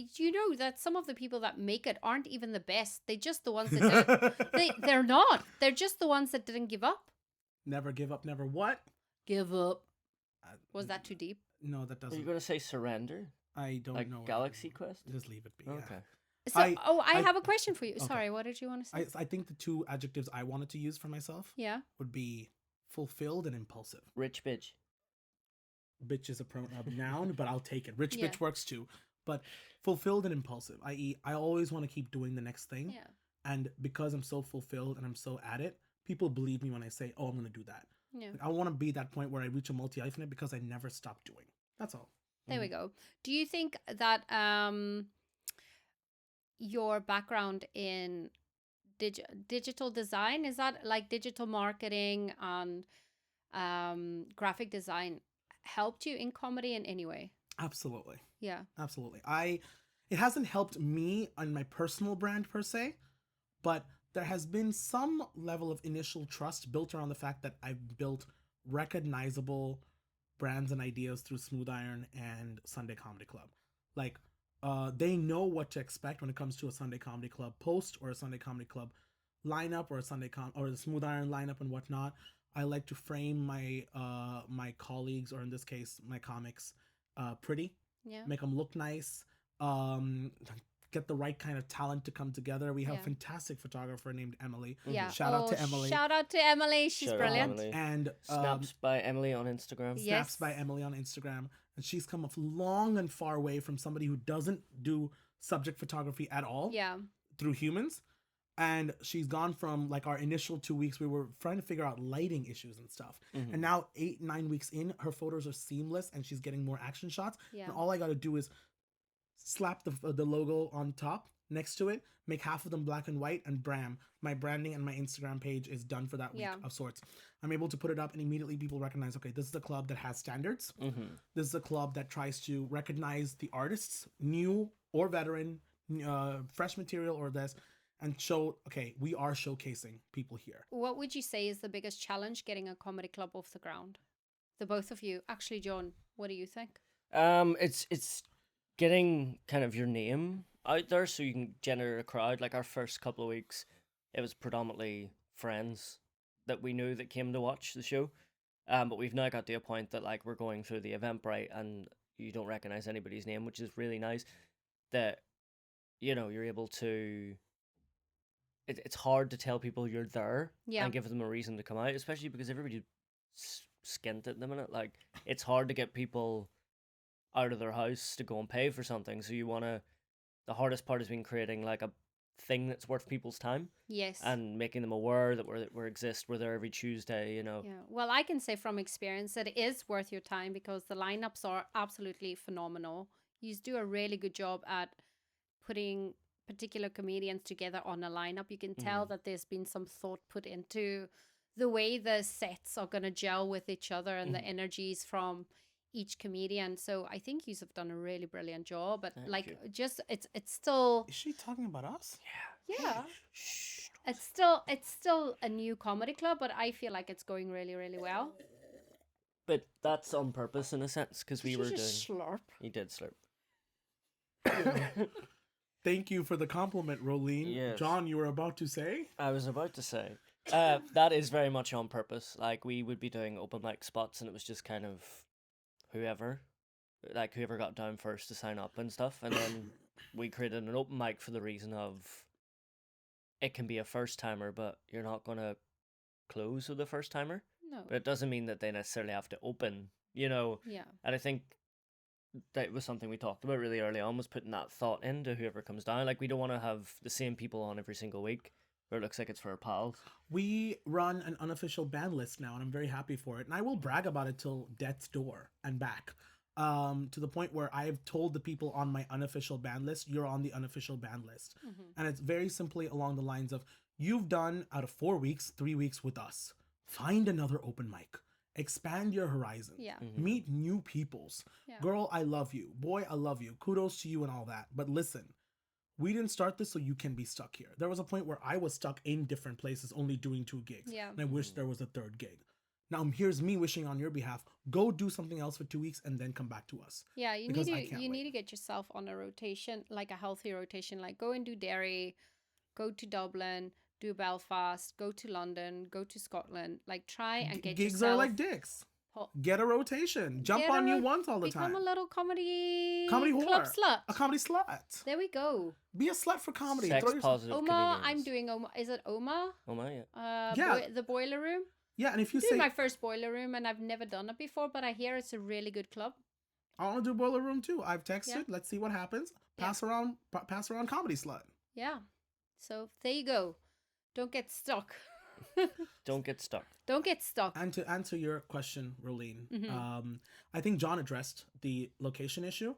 [SPEAKER 1] some of the people that make it aren't even the best. They're just the ones that they're not. They're just the ones that didn't give up.
[SPEAKER 2] Never give up, never what?
[SPEAKER 1] Give up.
[SPEAKER 2] Uh,
[SPEAKER 1] Was that too deep?
[SPEAKER 2] No, that
[SPEAKER 3] are you
[SPEAKER 2] doesn't.
[SPEAKER 3] going to say surrender?
[SPEAKER 2] I don't
[SPEAKER 3] Like
[SPEAKER 2] know. what
[SPEAKER 3] Galaxy
[SPEAKER 2] it is.
[SPEAKER 3] Quest?
[SPEAKER 2] Just leave it be. Yeah.
[SPEAKER 3] Okay.
[SPEAKER 1] So, I
[SPEAKER 2] I-
[SPEAKER 1] have a question for you.
[SPEAKER 2] okay.
[SPEAKER 1] Sorry, what did you want to say?
[SPEAKER 2] I think the two adjectives I wanted to use for myself
[SPEAKER 1] Yeah.
[SPEAKER 2] would be fulfilled and impulsive.
[SPEAKER 3] Rich bitch.
[SPEAKER 2] Bitch is a noun, but I'll take it. Rich
[SPEAKER 1] Yeah.
[SPEAKER 2] bitch works too. But fulfilled and impulsive, i.e., I always want to keep doing the next thing.
[SPEAKER 1] Yeah.
[SPEAKER 2] And because I'm so fulfilled and I'm so at it, people believe me when I say, oh, I'm going to do that.
[SPEAKER 1] Yeah.
[SPEAKER 2] Like, I want to be that point where I reach a multi-hyphenate because I never stop doing. That's all.
[SPEAKER 1] There we go. Do you think that your background in digital design, is that like digital marketing and graphic design, helped you in comedy in any way?
[SPEAKER 2] Absolutely.
[SPEAKER 1] Yeah.
[SPEAKER 2] Absolutely. It hasn't helped me on my personal brand per se, but there has been some level of initial trust built around the fact that I've built recognizable brands and ideas through Smooth Iron and Sunday Comedy Club. Like, they know what to expect when it comes to a Sunday Comedy Club post or a Sunday Comedy Club lineup or or the Smooth Iron lineup and whatnot. I like to frame my my colleagues, or in this case, my comics, pretty.
[SPEAKER 1] Yeah.
[SPEAKER 2] Make them look nice, get the right kind of talent to come together. We have a
[SPEAKER 1] Yeah.
[SPEAKER 2] fantastic photographer named Emily.
[SPEAKER 1] Yeah.
[SPEAKER 2] Shout out to Emily.
[SPEAKER 1] Shout out to Emily. She's
[SPEAKER 3] Shout out
[SPEAKER 1] brilliant.
[SPEAKER 3] Emily.
[SPEAKER 2] And
[SPEAKER 3] Snaps by Emily on Instagram.
[SPEAKER 1] Yeah.
[SPEAKER 2] snaps
[SPEAKER 1] Yes.
[SPEAKER 2] by Emily on Instagram. And she's come a long and far way from somebody who doesn't do subject photography at all
[SPEAKER 1] Yeah.
[SPEAKER 2] through humans. And she's gone from like our initial 2 weeks, we were trying to figure out lighting issues and stuff.
[SPEAKER 3] Mhm.
[SPEAKER 2] And now 8-9 weeks in, her photos are seamless and she's getting more action shots.
[SPEAKER 1] Yeah.
[SPEAKER 2] And all I got to do is slap the logo on top next to it, make half of them black and white, and bram, my branding and my Instagram page is done for that week
[SPEAKER 1] Yeah.
[SPEAKER 2] of sorts. I'm able to put it up and immediately people recognize, okay, this is a club that has standards.
[SPEAKER 3] Mm-hmm.
[SPEAKER 2] This is a club that tries to recognize the artists, new or veteran, fresh material or this, and show, okay, we are showcasing people here.
[SPEAKER 1] What would you say is the biggest challenge getting a comedy club off the ground? The both of you. Actually, John, what do you think?
[SPEAKER 3] It's getting kind of your name out there so you can generate a crowd. Like our first couple of weeks, it was predominantly friends that we knew that came to watch the show. But we've now got to a point that like we're going through the Eventbrite and you don't recognize anybody's name, which is really nice. That you're able to. It's hard to tell people you're there
[SPEAKER 1] Yeah.
[SPEAKER 3] and give them a reason to come out, especially because everybody's skint at the minute. Like it's hard to get people out of their house to go and pay for something. So the hardest part has been creating like a thing that's worth people's time
[SPEAKER 1] Yes.
[SPEAKER 3] and making them aware that we're there every Tuesday.
[SPEAKER 1] Yeah. Well, I can say from experience that it is worth your time because the lineups are absolutely phenomenal. You do a really good job at putting particular comedians together on a lineup. You can tell that there's been some thought put into the way the sets are going to gel with each other and the energies from each comedian. So I think you have done a really brilliant job. But
[SPEAKER 3] Thank you.
[SPEAKER 1] just it's still
[SPEAKER 2] Is she talking about us?
[SPEAKER 1] yeah. It's still a new comedy club, but I feel like it's going really, really well.
[SPEAKER 3] But that's on purpose in a sense because we
[SPEAKER 1] Did
[SPEAKER 3] were
[SPEAKER 1] you
[SPEAKER 3] doing.
[SPEAKER 1] just slurp.
[SPEAKER 3] You did slurp.
[SPEAKER 2] Thank you for the compliment, Rolene.
[SPEAKER 3] Yes.
[SPEAKER 2] John, you were about to say?
[SPEAKER 3] I was about to say, that is very much on purpose. Like we would be doing open mic spots, and it was just kind of whoever got down first to sign up and stuff, and then we created an open mic for the reason of it can be a first timer, but you're not gonna close with a first timer.
[SPEAKER 1] No.
[SPEAKER 3] But it doesn't mean that they necessarily have to open. And
[SPEAKER 1] Yeah.
[SPEAKER 3] I think that was something we talked about really early on, was putting that thought into whoever comes down. Like we don't want to have the same people on every single week where it looks like it's for our pals.
[SPEAKER 2] We run an unofficial band list now, and I'm very happy for it. And I will brag about it till death's door and back. To the point where I've told the people on my unofficial band list, you're on the unofficial band list. And it's very simply along the lines of, you've done out of 4 weeks, 3 weeks with us. Find another open mic. Expand your horizon.
[SPEAKER 1] Yeah.
[SPEAKER 2] Meet new peoples.
[SPEAKER 1] Yeah.
[SPEAKER 2] Girl, I love you. Boy, I love you. Kudos to you and all that. But listen, we didn't start this so you can be stuck here. There was a point where I was stuck in different places, only doing 2 gigs.
[SPEAKER 1] Yeah.
[SPEAKER 2] And I wish there was a 3rd gig. Now here's me wishing on your behalf, go do something else for 2 weeks and then come back to us.
[SPEAKER 1] Yeah, you
[SPEAKER 2] Because I
[SPEAKER 1] need to
[SPEAKER 2] can't
[SPEAKER 1] you
[SPEAKER 2] wait.
[SPEAKER 1] need to get yourself on a rotation, like a healthy rotation. Like go and do Derry, go to Dublin, do Belfast, go to London, go to Scotland. Like try and get
[SPEAKER 2] Gigs
[SPEAKER 1] yourself
[SPEAKER 2] are like dicks.
[SPEAKER 1] po-
[SPEAKER 2] Get a rotation. Jump
[SPEAKER 1] get
[SPEAKER 2] on
[SPEAKER 1] a
[SPEAKER 2] new
[SPEAKER 1] ro-
[SPEAKER 2] ones all the
[SPEAKER 1] become
[SPEAKER 2] time.
[SPEAKER 1] a little comedy
[SPEAKER 2] Comedy
[SPEAKER 1] club
[SPEAKER 2] whore.
[SPEAKER 1] slut.
[SPEAKER 2] A comedy slut.
[SPEAKER 1] There we go.
[SPEAKER 2] Be a slut for comedy.
[SPEAKER 3] Sex
[SPEAKER 2] Throw yourself-
[SPEAKER 3] positive
[SPEAKER 1] Oma,
[SPEAKER 3] comedians.
[SPEAKER 1] I'm doing Oma. Is it Oma?
[SPEAKER 3] Oh my, yeah.
[SPEAKER 2] Yeah.
[SPEAKER 1] The boiler room.
[SPEAKER 2] Yeah, and if you
[SPEAKER 1] This
[SPEAKER 2] say
[SPEAKER 1] is my first boiler room, and I've never done it before, but I hear it's a really good club.
[SPEAKER 2] I want to do Boiler Room too, I've texted.
[SPEAKER 1] Yeah.
[SPEAKER 2] Let's see what happens.
[SPEAKER 1] Yeah.
[SPEAKER 2] Pass around comedy slut.
[SPEAKER 1] Yeah. So there you go. Don't get stuck.
[SPEAKER 3] Don't get stuck.
[SPEAKER 1] Don't get stuck.
[SPEAKER 2] And to answer your question, Rolene,
[SPEAKER 1] Mm-hmm.
[SPEAKER 2] I think John addressed the location issue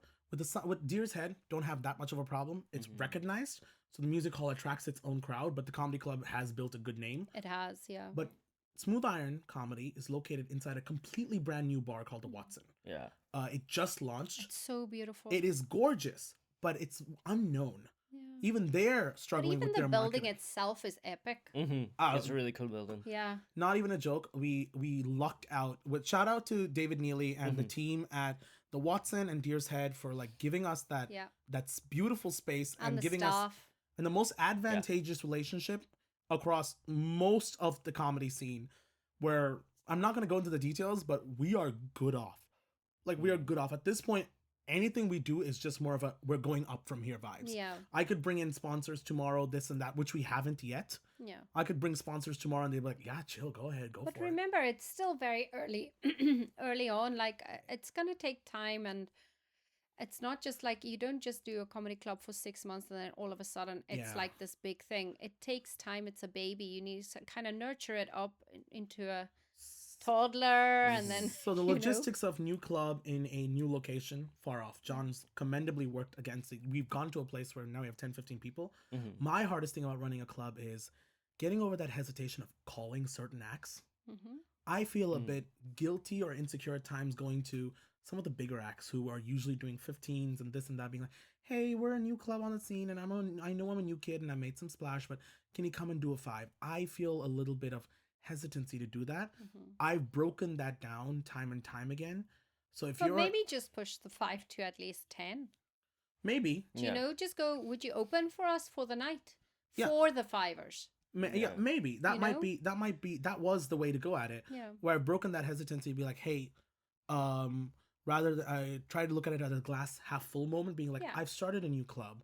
[SPEAKER 2] with Deer's Head. Don't have that much of a problem. It's recognized, so the music hall attracts its own crowd, but the comedy club has built a good name.
[SPEAKER 1] It has, yeah.
[SPEAKER 2] But Smooth Iron Comedy is located inside a completely brand new bar called the Watson.
[SPEAKER 3] Yeah.
[SPEAKER 2] It just launched.
[SPEAKER 1] It's so beautiful.
[SPEAKER 2] It is gorgeous, but it's unknown.
[SPEAKER 1] Yeah.
[SPEAKER 2] Even they're
[SPEAKER 1] But
[SPEAKER 2] struggling
[SPEAKER 1] even
[SPEAKER 2] with
[SPEAKER 1] the
[SPEAKER 2] their
[SPEAKER 1] building
[SPEAKER 2] marketing.
[SPEAKER 1] itself is epic.
[SPEAKER 3] It's a really cool building.
[SPEAKER 1] Yeah.
[SPEAKER 2] Not even a joke. We lucked out. With shout out to David Neely and the team at the Watson and Deer's Head for like giving us that
[SPEAKER 1] Yeah.
[SPEAKER 2] that's beautiful space
[SPEAKER 1] And the
[SPEAKER 2] giving us
[SPEAKER 1] staff.
[SPEAKER 2] and the most advantageous relationship across most of the comedy scene. Where I'm not gonna go into the details, but we are good off. Like we are good off at this point. Anything we do is just more of a we're going up from here vibes.
[SPEAKER 1] Yeah.
[SPEAKER 2] I could bring in sponsors tomorrow, this and that, which we haven't yet.
[SPEAKER 1] Yeah.
[SPEAKER 2] I could bring sponsors tomorrow and they'd be like, yeah, chill, go ahead, go
[SPEAKER 1] But
[SPEAKER 2] for it.
[SPEAKER 1] remember, it's still very early, early on. Like it's gonna take time, and it's not just like you don't just do a comedy club for 6 months and then all of a sudden it's
[SPEAKER 2] Yeah.
[SPEAKER 1] like this big thing. It takes time. It's a baby. You need to kind of nurture it up into a toddler, and then
[SPEAKER 2] So the
[SPEAKER 1] you know.
[SPEAKER 2] logistics of new club in a new location, far off. John's commendably worked against it. We've gone to a place where now we have 10, 15 people. My hardest thing about running a club is getting over that hesitation of calling certain acts.
[SPEAKER 1] Mhm.
[SPEAKER 2] I feel a bit guilty or insecure at times going to some of the bigger acts who are usually doing 15s and this and that, being like, hey, we're a new club on the scene and I know I'm a new kid and I made some splash, but can you come and do a 5? I feel a little bit of hesitancy to do that. I've broken that down time and time again. So if
[SPEAKER 1] But
[SPEAKER 2] you're
[SPEAKER 1] maybe just push the 5 to at least 10.
[SPEAKER 2] maybe
[SPEAKER 1] Do you know, just go, would you open for us for the night?
[SPEAKER 2] Yeah.
[SPEAKER 1] For the fivers.
[SPEAKER 2] Yeah, maybe that
[SPEAKER 1] You
[SPEAKER 2] might
[SPEAKER 1] know?
[SPEAKER 2] be that was the way to go at it.
[SPEAKER 1] Yeah.
[SPEAKER 2] Where I've broken that hesitancy to be like, hey, I try to look at it as a glass half full moment, being like,
[SPEAKER 1] Yeah.
[SPEAKER 2] I've started a new club.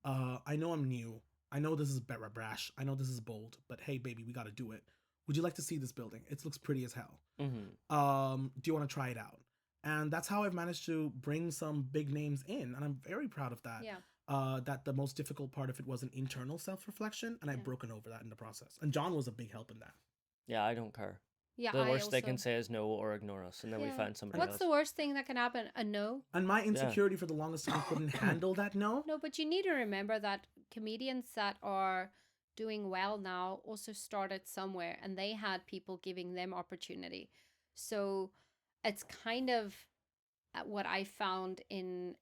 [SPEAKER 2] I know I'm new. I know this is brash. I know this is bold, but hey, baby, we got to do it. Would you like to see this building? It looks pretty as hell.
[SPEAKER 3] Mm-hmm.
[SPEAKER 2] Do you want to try it out? And that's how I've managed to bring some big names in, and I'm very proud of that.
[SPEAKER 1] Yeah.
[SPEAKER 2] That the most difficult part of it was an internal self-reflection, and I've broken over that in the process. And John was a big help in that.
[SPEAKER 3] Yeah, I don't care.
[SPEAKER 1] Yeah,
[SPEAKER 3] The
[SPEAKER 1] I
[SPEAKER 3] worst they can
[SPEAKER 1] also-
[SPEAKER 3] say is no or ignore us, and then we
[SPEAKER 1] Yeah.
[SPEAKER 3] find somebody
[SPEAKER 1] What's
[SPEAKER 3] else.
[SPEAKER 1] the worst thing that can happen? A no?
[SPEAKER 2] And my insecurity for the longest time couldn't handle that no.
[SPEAKER 1] No, but you need to remember that comedians that are doing well now also started somewhere and they had people giving them opportunity. So it's kind of what I found in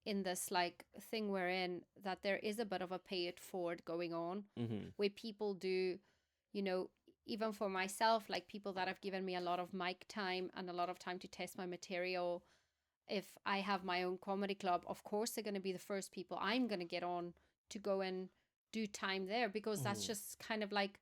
[SPEAKER 1] this like thing we're in, that there is a bit of a pay it forward going on
[SPEAKER 3] Mm-hmm.
[SPEAKER 1] where people do, you know, even for myself, like people that have given me a lot of mic time and a lot of time to test my material. If I have my own comedy club, of course they're going to be the first people I'm going to get on to go and do time there, because that's
[SPEAKER 3] Mhm.
[SPEAKER 1] just kind of like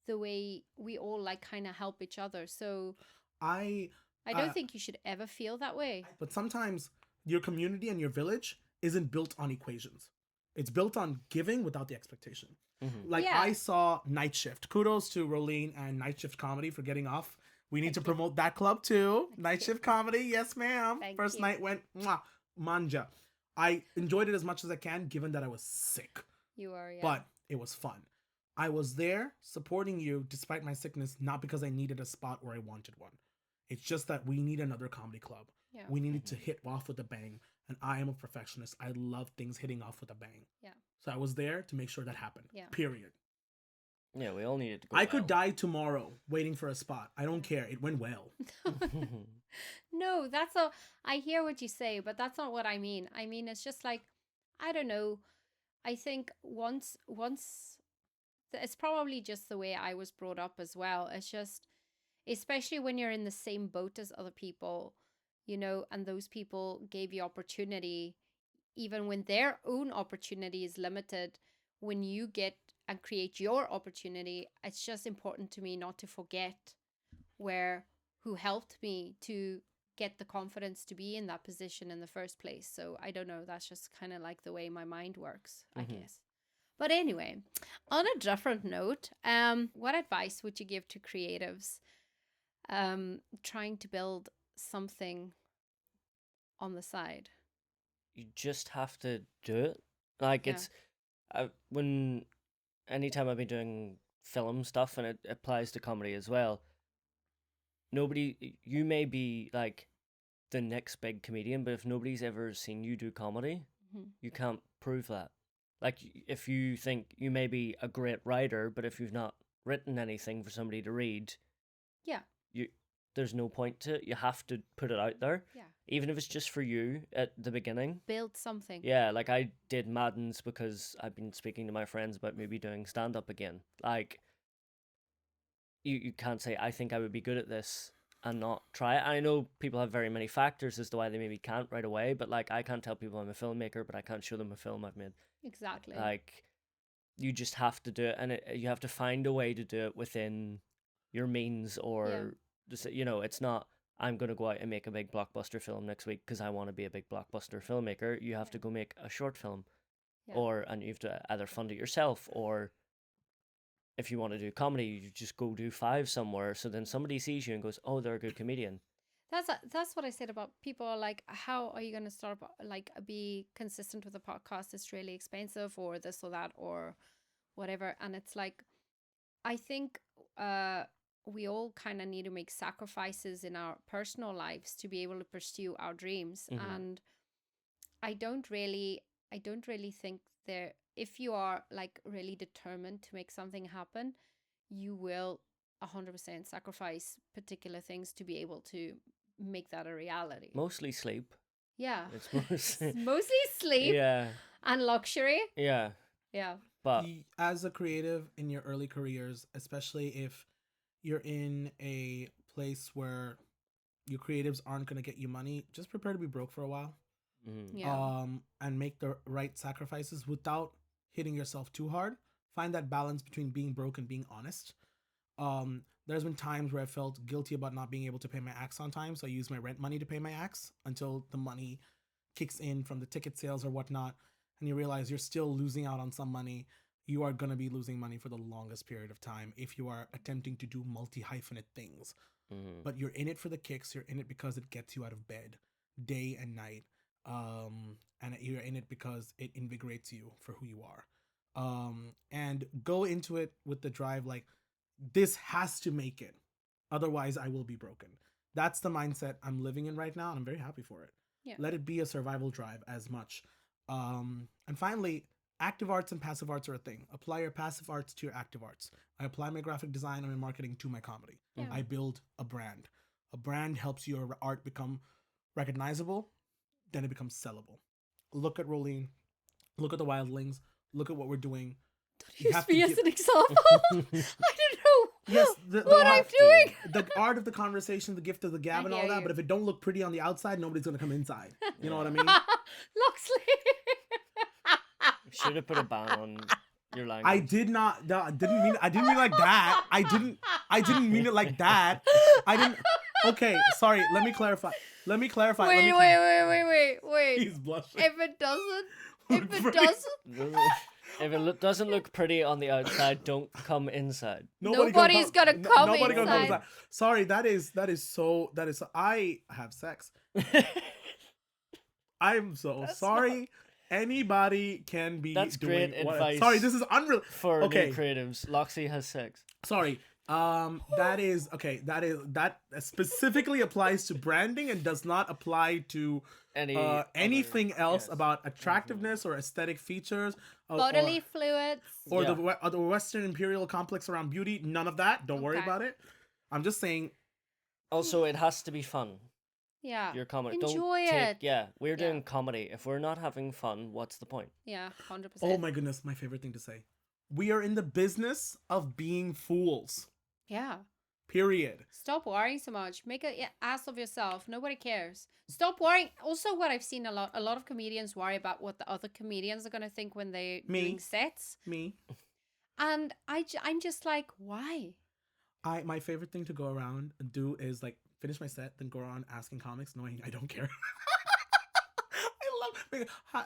[SPEAKER 1] the way we all like kind of help each other. So
[SPEAKER 2] I
[SPEAKER 1] don't think you should ever feel that way.
[SPEAKER 2] But sometimes your community and your village isn't built on equations. It's built on giving without the expectation.
[SPEAKER 3] Mm-hmm.
[SPEAKER 2] Like
[SPEAKER 1] Yeah.
[SPEAKER 2] I saw Night Shift. Kudos to Rolene and Night Shift Comedy for getting off. We need
[SPEAKER 1] Thank
[SPEAKER 2] to
[SPEAKER 1] you.
[SPEAKER 2] promote that club too.
[SPEAKER 1] Thank
[SPEAKER 2] Night
[SPEAKER 1] you.
[SPEAKER 2] Shift Comedy, yes ma'am.
[SPEAKER 1] Thank
[SPEAKER 2] First
[SPEAKER 1] you.
[SPEAKER 2] night went mwah, manja. I enjoyed it as much as I can, given that I was sick.
[SPEAKER 1] You are, yeah.
[SPEAKER 2] But it was fun. I was there supporting you despite my sickness, not because I needed a spot or I wanted one. It's just that we need another comedy club.
[SPEAKER 1] Yeah.
[SPEAKER 2] We needed to hit off with a bang. And I am a perfectionist. I love things hitting off with a bang.
[SPEAKER 1] Yeah.
[SPEAKER 2] So I was there to make sure that happened.
[SPEAKER 1] Yeah.
[SPEAKER 2] Period.
[SPEAKER 3] Yeah, we all needed to go.
[SPEAKER 2] I could
[SPEAKER 3] well.
[SPEAKER 2] die tomorrow waiting for a spot. I don't care. It went well.
[SPEAKER 1] No, that's a. I hear what you say, but that's not what I mean. I mean, it's just like, I don't know. I think once it's probably just the way I was brought up as well. It's just, especially when you're in the same boat as other people, you know, and those people gave you opportunity, even when their own opportunity is limited. When you get and create your opportunity, it's just important to me not to forget who helped me to get the confidence to be in that position in the first place. So I don't know, that's just kind of like the way my mind works, I
[SPEAKER 3] Mhm.
[SPEAKER 1] guess. But anyway, on a different note, what advice would you give to creatives trying to build something on the side?
[SPEAKER 3] You just have to do it. Like
[SPEAKER 1] Yeah.
[SPEAKER 3] it's anytime I've been doing film stuff, and it applies to comedy as well. You may be like the next big comedian, but if nobody's ever seen you do comedy,
[SPEAKER 1] Mhm.
[SPEAKER 3] you can't prove that. Like if you think you may be a great writer, but if you've not written anything for somebody to read,
[SPEAKER 1] Yeah.
[SPEAKER 3] there's no point to it. You have to put it out there,
[SPEAKER 1] Yeah.
[SPEAKER 3] even if it's just for you at the beginning.
[SPEAKER 1] Build something.
[SPEAKER 3] Yeah, like I did Maddens because I've been speaking to my friends about maybe doing stand up again. Like you can't say I think I would be good at this and not try it. I know people have very many factors as to why they maybe can't right away, but like I can't tell people I'm a filmmaker, but I can't show them a film I've made.
[SPEAKER 1] Exactly.
[SPEAKER 3] Like you just have to do it, and you have to find a way to do it within your means, or just, you know, it's not I'm going to go out and make a big blockbuster film next week because I want to be a big blockbuster filmmaker. You have to go make a short film,
[SPEAKER 1] Yeah.
[SPEAKER 3] and you have to either fund it yourself, or if you want to do comedy, you just go do 5 somewhere. So then somebody sees you and goes, "Oh, they're a good comedian."
[SPEAKER 1] That's what I said about people are like, how are you going to start like be consistent with a podcast? It's really expensive, or this or that, or whatever. And it's like, I think we all kind of need to make sacrifices in our personal lives to be able to pursue our dreams.
[SPEAKER 3] Mhm.
[SPEAKER 1] And I don't really think if you are like really determined to make something happen, you will 100% sacrifice particular things to be able to make that a reality.
[SPEAKER 3] Mostly sleep.
[SPEAKER 1] Yeah.
[SPEAKER 3] It's mostly
[SPEAKER 1] Mostly sleep
[SPEAKER 3] yeah,
[SPEAKER 1] and luxury.
[SPEAKER 3] yeah.
[SPEAKER 1] Yeah.
[SPEAKER 3] But
[SPEAKER 2] As a creative in your early careers, especially if you're in a place where your creatives aren't going to get you money, just prepare to be broke for a while.
[SPEAKER 1] Yeah.
[SPEAKER 2] And make the right sacrifices without hitting yourself too hard. Find that balance between being broke and being honest. There's been times where I felt guilty about not being able to pay my acts on time, so I use my rent money to pay my acts until the money kicks in from the ticket sales or whatnot, and you realize you're still losing out on some money. You are going to be losing money for the longest period of time if you are attempting to do multi-hyphenate things. But you're in it for the kicks. You're in it because it gets you out of bed day and night. And you're in it because it invigorates you for who you are. And go into it with the drive like, this has to make it. Otherwise, I will be broken. That's the mindset I'm living in right now, and I'm very happy for it.
[SPEAKER 1] Yeah.
[SPEAKER 2] Let it be a survival drive as much. And finally, active arts and passive arts are a thing. Apply your passive arts to your active arts. I apply my graphic design and my marketing to my comedy.
[SPEAKER 1] Yeah.
[SPEAKER 2] I build a brand. A brand helps your art become recognizable, then it becomes sellable. Look at Rolene. Look at the Wildlings. Look at what we're doing.
[SPEAKER 1] Use me as an example. I don't know.
[SPEAKER 2] Yes,
[SPEAKER 1] what I'm doing.
[SPEAKER 2] The art of the conversation, the gift of the gab, and all that. But if it don't look pretty on the outside, nobody's gonna come inside. You know what I mean?
[SPEAKER 1] Loxley.
[SPEAKER 3] Should have put a ban on your language.
[SPEAKER 2] I did not. No, I didn't mean like that. I didn't mean it like that. I didn't. Okay, sorry. Let me clarify.
[SPEAKER 1] Wait.
[SPEAKER 2] He's blushing.
[SPEAKER 1] If it doesn't,
[SPEAKER 3] If it doesn't look pretty on the outside, don't come inside.
[SPEAKER 1] Nobody's gonna come
[SPEAKER 2] Nobody gonna come
[SPEAKER 1] inside.
[SPEAKER 2] inside. Sorry, that is. I have sex. I'm so sorry. Anybody can be.
[SPEAKER 3] That's
[SPEAKER 2] doing
[SPEAKER 3] great
[SPEAKER 2] what,
[SPEAKER 3] advice.
[SPEAKER 2] Sorry, this is unreal.
[SPEAKER 3] For
[SPEAKER 2] Okay.
[SPEAKER 3] new creatives, Lauxley has sex.
[SPEAKER 2] Sorry. That specifically applies to branding and does not apply to anything else about attractiveness or aesthetic features.
[SPEAKER 1] Bodily fluids.
[SPEAKER 2] Or the Western imperial complex around beauty. None of that. Don't worry about it. I'm just saying.
[SPEAKER 3] Also, it has to be fun.
[SPEAKER 1] Yeah.
[SPEAKER 3] Your comedy.
[SPEAKER 1] Enjoy it.
[SPEAKER 3] Yeah, we're doing comedy. If we're not having fun, what's the point?
[SPEAKER 1] Yeah, 100%.
[SPEAKER 2] Oh my goodness, my favorite thing to say. We are in the business of being fools.
[SPEAKER 1] Yeah.
[SPEAKER 2] Period.
[SPEAKER 1] Stop worrying so much. Make an ass of yourself. Nobody cares. Stop worrying. Also, what I've seen a lot of comedians worry about what the other comedians are going to think when they're doing sets.
[SPEAKER 2] Me.
[SPEAKER 1] And I'm just like, why?
[SPEAKER 2] My favorite thing to go around and do is like finish my set, then go around asking comics, knowing I don't care. I love. How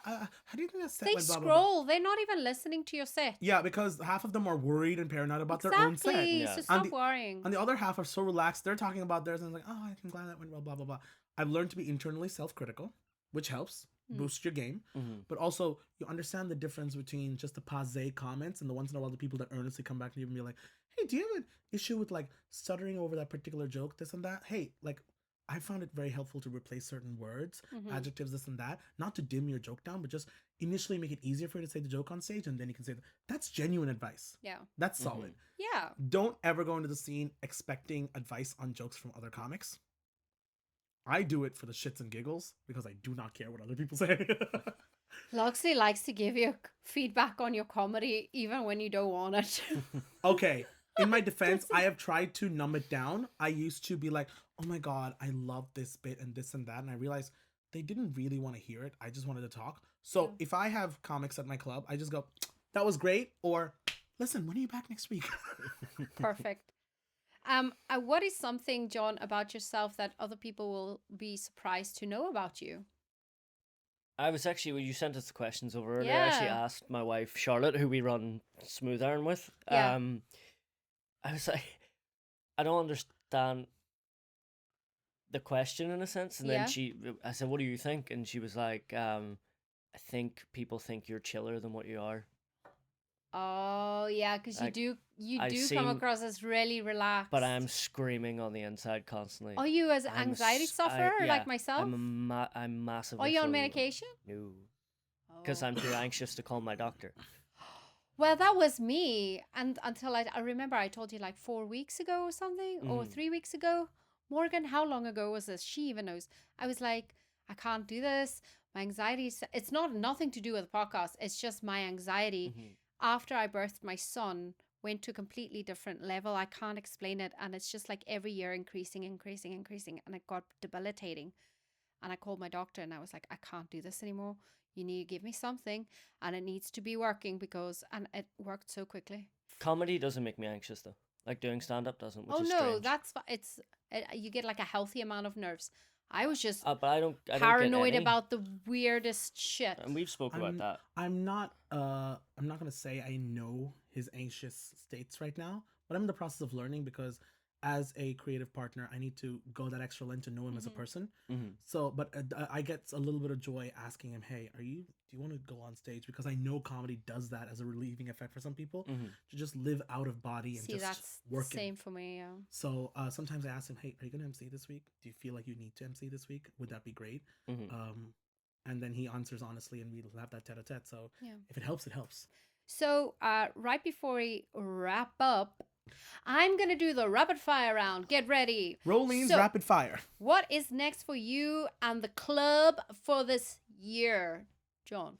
[SPEAKER 2] do you think that set
[SPEAKER 1] They
[SPEAKER 2] went?
[SPEAKER 1] scroll.
[SPEAKER 2] Blah, blah, blah?
[SPEAKER 1] They're not even listening to your set.
[SPEAKER 2] Yeah, because half of them are worried and paranoid about their own set.
[SPEAKER 1] Exactly.
[SPEAKER 3] Yeah.
[SPEAKER 1] So stop worrying.
[SPEAKER 2] And the other half are so relaxed. They're talking about theirs and like, oh, I'm glad that went well, blah, blah, blah. I've learned to be internally self-critical, which helps boost your game. But also, you understand the difference between just the passe comments and the once in a while the people that earnestly come back to you and be like, hey, do you have an issue with like stuttering over that particular joke, this and that? Hey, like, I found it very helpful to replace certain words, adjectives, this and that, not to dim your joke down, but just initially make it easier for you to say the joke on stage, and then you can say that. That's genuine advice.
[SPEAKER 1] Yeah.
[SPEAKER 2] That's solid.
[SPEAKER 1] Yeah.
[SPEAKER 2] Don't ever go into the scene expecting advice on jokes from other comics. I do it for the shits and giggles because I do not care what other people say.
[SPEAKER 1] Loxley likes to give you feedback on your comedy even when you don't want it.
[SPEAKER 2] Okay. In my defense, I have tried to numb it down. I used to be like, oh my God, I love this bit and this and that. And I realized they didn't really want to hear it. I just wanted to talk. So if I have comics at my club, I just go, that was great. Or listen, when are you back next week?
[SPEAKER 1] Perfect. What is something, John, about yourself that other people will be surprised to know about you?
[SPEAKER 3] I was actually, when you sent us the questions over earlier, I actually asked my wife, Charlotte, who we run Smooth Iron with.
[SPEAKER 1] Yeah.
[SPEAKER 3] I was like, I don't understand the question in a sense. And then I said, what do you think? And she was like, I think people think you're chiller than what you are.
[SPEAKER 1] Oh, yeah, because you
[SPEAKER 3] I
[SPEAKER 1] do
[SPEAKER 3] seem-
[SPEAKER 1] come across as really relaxed.
[SPEAKER 3] But I'm screaming on the inside constantly.
[SPEAKER 1] Are you as anxiety sufferer like
[SPEAKER 3] yeah,
[SPEAKER 1] myself?
[SPEAKER 3] I'm massively.
[SPEAKER 1] Are you on
[SPEAKER 3] full-
[SPEAKER 1] medication?
[SPEAKER 3] No. Because I'm too anxious to call my doctor.
[SPEAKER 1] Well, that was me. And until I remember I told you like 4 weeks ago or something, or 3 weeks ago. Morgan, how long ago was this? She even knows. I was like, I can't do this. My anxiety, it's nothing to do with the podcast. It's just my anxiety. After I birthed my son, went to a completely different level. I can't explain it. And it's just like every year increasing. And it got debilitating. And I called my doctor and I was like, I can't do this anymore. You need to give me something and it needs to be working and it worked so quickly.
[SPEAKER 3] Comedy doesn't make me anxious though. Like doing stand-up doesn't, which
[SPEAKER 1] Oh
[SPEAKER 3] is
[SPEAKER 1] no,
[SPEAKER 3] strange.
[SPEAKER 1] you get like a healthy amount of nerves. I was just
[SPEAKER 3] But I don't
[SPEAKER 1] paranoid
[SPEAKER 3] get any.
[SPEAKER 1] about the weirdest shit.
[SPEAKER 3] And we've spoken about that.
[SPEAKER 2] I'm not gonna say I know his anxious states right now, but I'm in the process of learning because as a creative partner, I need to go that extra length to know him as a person.
[SPEAKER 3] Mm-hmm.
[SPEAKER 2] So, but I get a little bit of joy asking him, "Hey, do you want to go on stage?" Because I know comedy does that as a relieving effect for some people to just live out of body and
[SPEAKER 1] See,
[SPEAKER 2] just
[SPEAKER 1] that's
[SPEAKER 2] work.
[SPEAKER 1] same for me. Yeah.
[SPEAKER 2] So sometimes I ask him, "Hey, are you gonna MC this week? Do you feel like you need to MC this week? Would that be great?" And then he answers honestly, and we'll have that tete-a-tete. So if it helps, it helps.
[SPEAKER 1] So right before we wrap up, I'm going to do the rapid fire round. Get ready.
[SPEAKER 2] Rollins rapid fire.
[SPEAKER 1] What is next for you and the club for this year, John?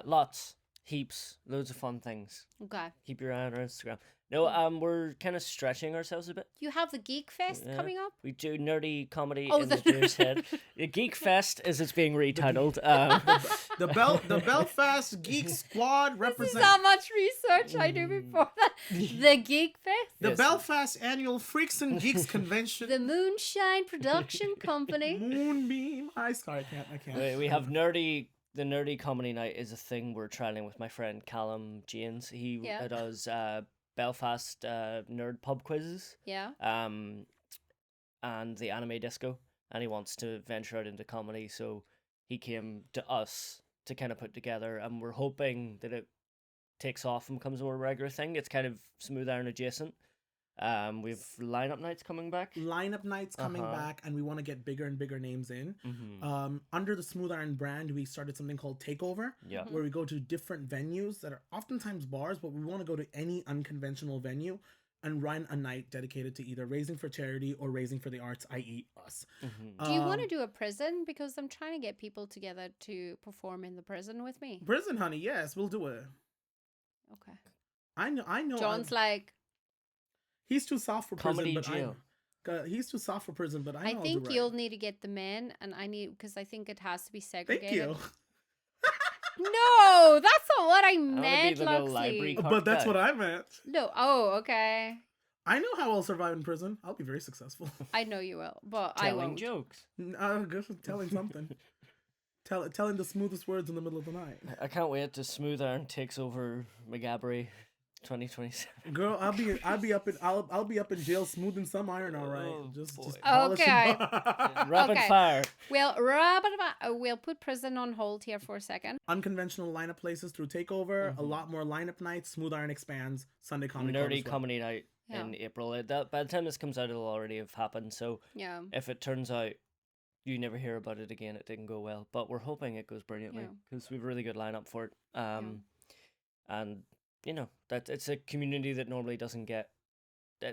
[SPEAKER 3] Lots, heaps, loads of fun things.
[SPEAKER 1] Okay.
[SPEAKER 3] Keep your eye on our Instagram. No, we're kind of stretching ourselves a bit.
[SPEAKER 1] You have the Geek Fest coming up?
[SPEAKER 3] We do nerdy comedy
[SPEAKER 1] Oh,
[SPEAKER 3] in the Deer's Head. The Geek Fest, as it's being retitled.
[SPEAKER 2] The Belfast Geek Squad
[SPEAKER 1] This
[SPEAKER 2] represents
[SPEAKER 1] is how much research I do before that. The Geek Fest?
[SPEAKER 2] the Belfast Annual Freaks and Geeks Convention.
[SPEAKER 1] The Moonshine Production Company.
[SPEAKER 2] Moonbeam. I can't.
[SPEAKER 3] We have nerdy. The nerdy comedy night is a thing we're trialing with my friend Callum Janes. He does Belfast nerd pub quizzes.
[SPEAKER 1] Yeah.
[SPEAKER 3] And the anime disco, and he wants to venture out into comedy, so he came to us to kind of put together, and we're hoping that it takes off and becomes a more regular thing. It's kind of Smooth Iron adjacent. We've lineup nights coming back.
[SPEAKER 2] And we want to get bigger and bigger names in. Under the Smooth Iron brand, we started something called Takeover, where we go to different venues that are oftentimes bars, but we want to go to any unconventional venue and run a night dedicated to either raising for charity or raising for the arts, i.e. us.
[SPEAKER 1] Do you want to do a prison? Because I'm trying to get people together to perform in the prison with me.
[SPEAKER 2] Prison, honey, yes, we'll do it.
[SPEAKER 1] Okay.
[SPEAKER 2] I know.
[SPEAKER 1] John's like...
[SPEAKER 2] He's too soft for
[SPEAKER 3] comedy
[SPEAKER 2] prison,
[SPEAKER 3] jail.
[SPEAKER 2] He's too soft for prison, but
[SPEAKER 1] I think you'll need to get the men, and I need, because I think it has to be segregated.
[SPEAKER 2] Thank you.
[SPEAKER 1] No, that's not what I meant,
[SPEAKER 3] be the little library
[SPEAKER 1] Luxley.
[SPEAKER 2] But that's what I meant.
[SPEAKER 1] No, oh, okay.
[SPEAKER 2] I know how I'll survive in prison. I'll be very successful.
[SPEAKER 1] I know you will, but I
[SPEAKER 3] Telling
[SPEAKER 1] won't.
[SPEAKER 3] jokes.
[SPEAKER 2] Just telling something. Telling the smoothest words in the middle of the night.
[SPEAKER 3] I can't wait to Smooth Iron takes over McGabbery 2027.
[SPEAKER 2] Girl, I'll be up in jail smoothing some iron, all right.
[SPEAKER 3] Oh,
[SPEAKER 2] just
[SPEAKER 1] Okay.
[SPEAKER 3] Rapid fire.
[SPEAKER 1] Well, we'll put prison on hold here for a second.
[SPEAKER 2] Unconventional lineup places through Takeover, a lot more lineup nights. Smooth Iron expands. Sunday comedy club
[SPEAKER 3] Nerdy
[SPEAKER 2] as well.
[SPEAKER 3] comedy night in April. By the time this comes out, it'll already have happened. So if it turns out you never hear about it again, it didn't go well. But we're hoping it goes brilliantly because we've a really good lineup for it. And you know, that it's a community that normally doesn't get,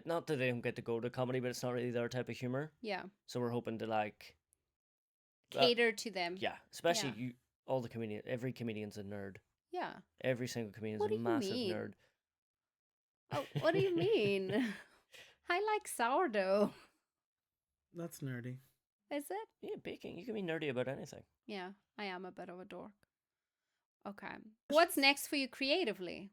[SPEAKER 3] not that they don't get to go to comedy, but it's not really their type of humor. Yeah. So we're hoping to like
[SPEAKER 1] cater to them.
[SPEAKER 3] Yeah, especially all the comedians. Every comedian's a nerd. Yeah. Every single comedian's a massive nerd.
[SPEAKER 1] Oh, what do you mean? I like sourdough.
[SPEAKER 2] That's nerdy.
[SPEAKER 1] Is it?
[SPEAKER 3] Yeah, baking. You can be nerdy about anything.
[SPEAKER 1] Yeah, I am a bit of a dork. Okay. What's next for you creatively?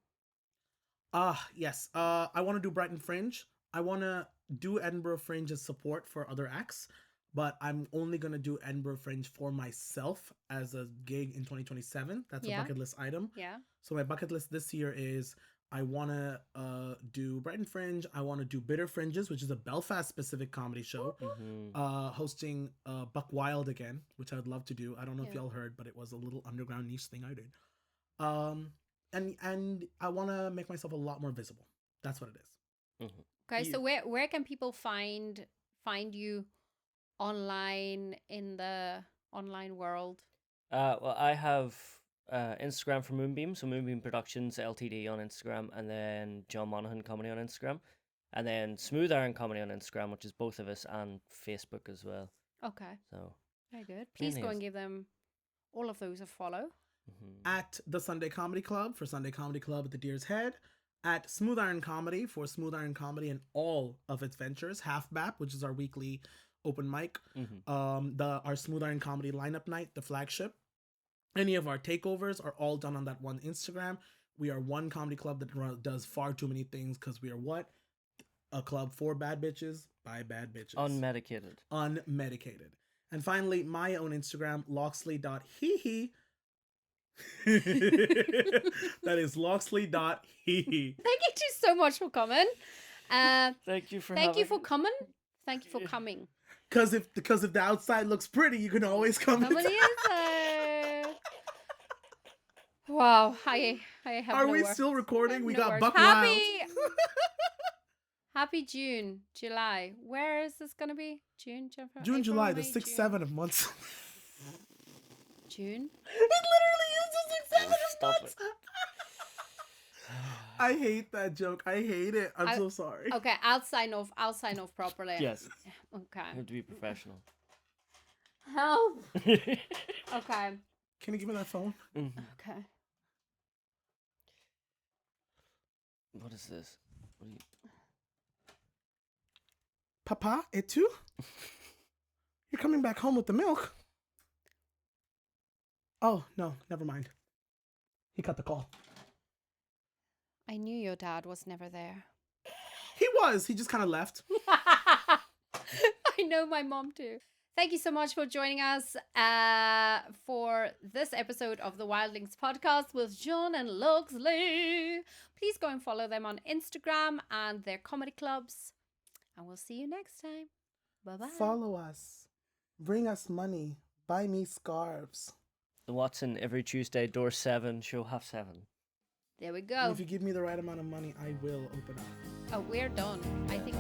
[SPEAKER 2] Yes. I want to do Brighton Fringe. I want to do Edinburgh Fringe as support for other acts, but I'm only going to do Edinburgh Fringe for myself as a gig in 2027. That's a bucket list item. Yeah. So my bucket list this year is I want to do Brighton Fringe. I want to do Bitter Fringes, which is a Belfast-specific comedy show, hosting Buck Wild again, which I would love to do. I don't know if y'all heard, but it was a little underground niche thing I did. And I want to make myself a lot more visible. That's what it is.
[SPEAKER 1] Okay, so where can people find you online in the online world?
[SPEAKER 3] Well, I have Instagram for Moonbeam, so Moonbeam Productions Ltd on Instagram, and then John Monahan Comedy on Instagram, and then Smooth Iron Comedy on Instagram, which is both of us, and Facebook as well. Okay. So
[SPEAKER 1] very good. Please go and give them all of those a follow.
[SPEAKER 2] At the Sunday Comedy Club for Sunday Comedy Club at the Deer's Head, at Smooth Iron Comedy for Smooth Iron Comedy and all of its ventures. Half Bap, which is our weekly open mic. Our Smooth Iron Comedy lineup night, the flagship. Any of our takeovers are all done on that one Instagram. We are one comedy club that does far too many things because we are what? A club for bad bitches by bad bitches. Unmedicated. And finally, my own Instagram, Lauxley.hehe. That is Lauxley.hehe.
[SPEAKER 1] Thank you so much for coming.
[SPEAKER 3] Thank you for
[SPEAKER 1] coming. Thank you for coming.
[SPEAKER 2] Because if the outside looks pretty, you can always come
[SPEAKER 1] Somebody inside. Wow, I have.
[SPEAKER 2] Are
[SPEAKER 1] no
[SPEAKER 2] we
[SPEAKER 1] words.
[SPEAKER 2] still recording? We
[SPEAKER 1] No
[SPEAKER 2] got
[SPEAKER 1] words.
[SPEAKER 2] Buck Wild.
[SPEAKER 1] Happy June, July. Where is this gonna be? June,
[SPEAKER 2] June, July, the 6, 7 of months.
[SPEAKER 1] June.
[SPEAKER 2] It literally is the 6, 7 of
[SPEAKER 3] Stop
[SPEAKER 2] months. I hate that joke. I hate it. I'm so sorry.
[SPEAKER 1] Okay, I'll sign off properly.
[SPEAKER 3] Yes.
[SPEAKER 1] Okay.
[SPEAKER 3] You have to be professional.
[SPEAKER 1] Help. Okay.
[SPEAKER 2] Can you give me that phone?
[SPEAKER 1] Okay.
[SPEAKER 3] What is this? What are you...
[SPEAKER 2] Papa, et tu? You're coming back home with the milk. Oh, no, never mind. He cut the call.
[SPEAKER 1] I knew your dad was never there.
[SPEAKER 2] He was. He just kind of left.
[SPEAKER 1] I know my mom too. Thank you so much for joining us for this episode of the Wildlings Podcast with John and Lauxley. Please go and follow them on Instagram and their comedy clubs. And we'll see you next time. Bye-bye.
[SPEAKER 2] Follow us. Bring us money. Buy me scarves.
[SPEAKER 3] The Watson every Tuesday, door 7, show half 7.
[SPEAKER 1] There we
[SPEAKER 2] And
[SPEAKER 1] go.
[SPEAKER 2] if you give me the right amount of money, I will open up.
[SPEAKER 1] Oh, we're done. I think.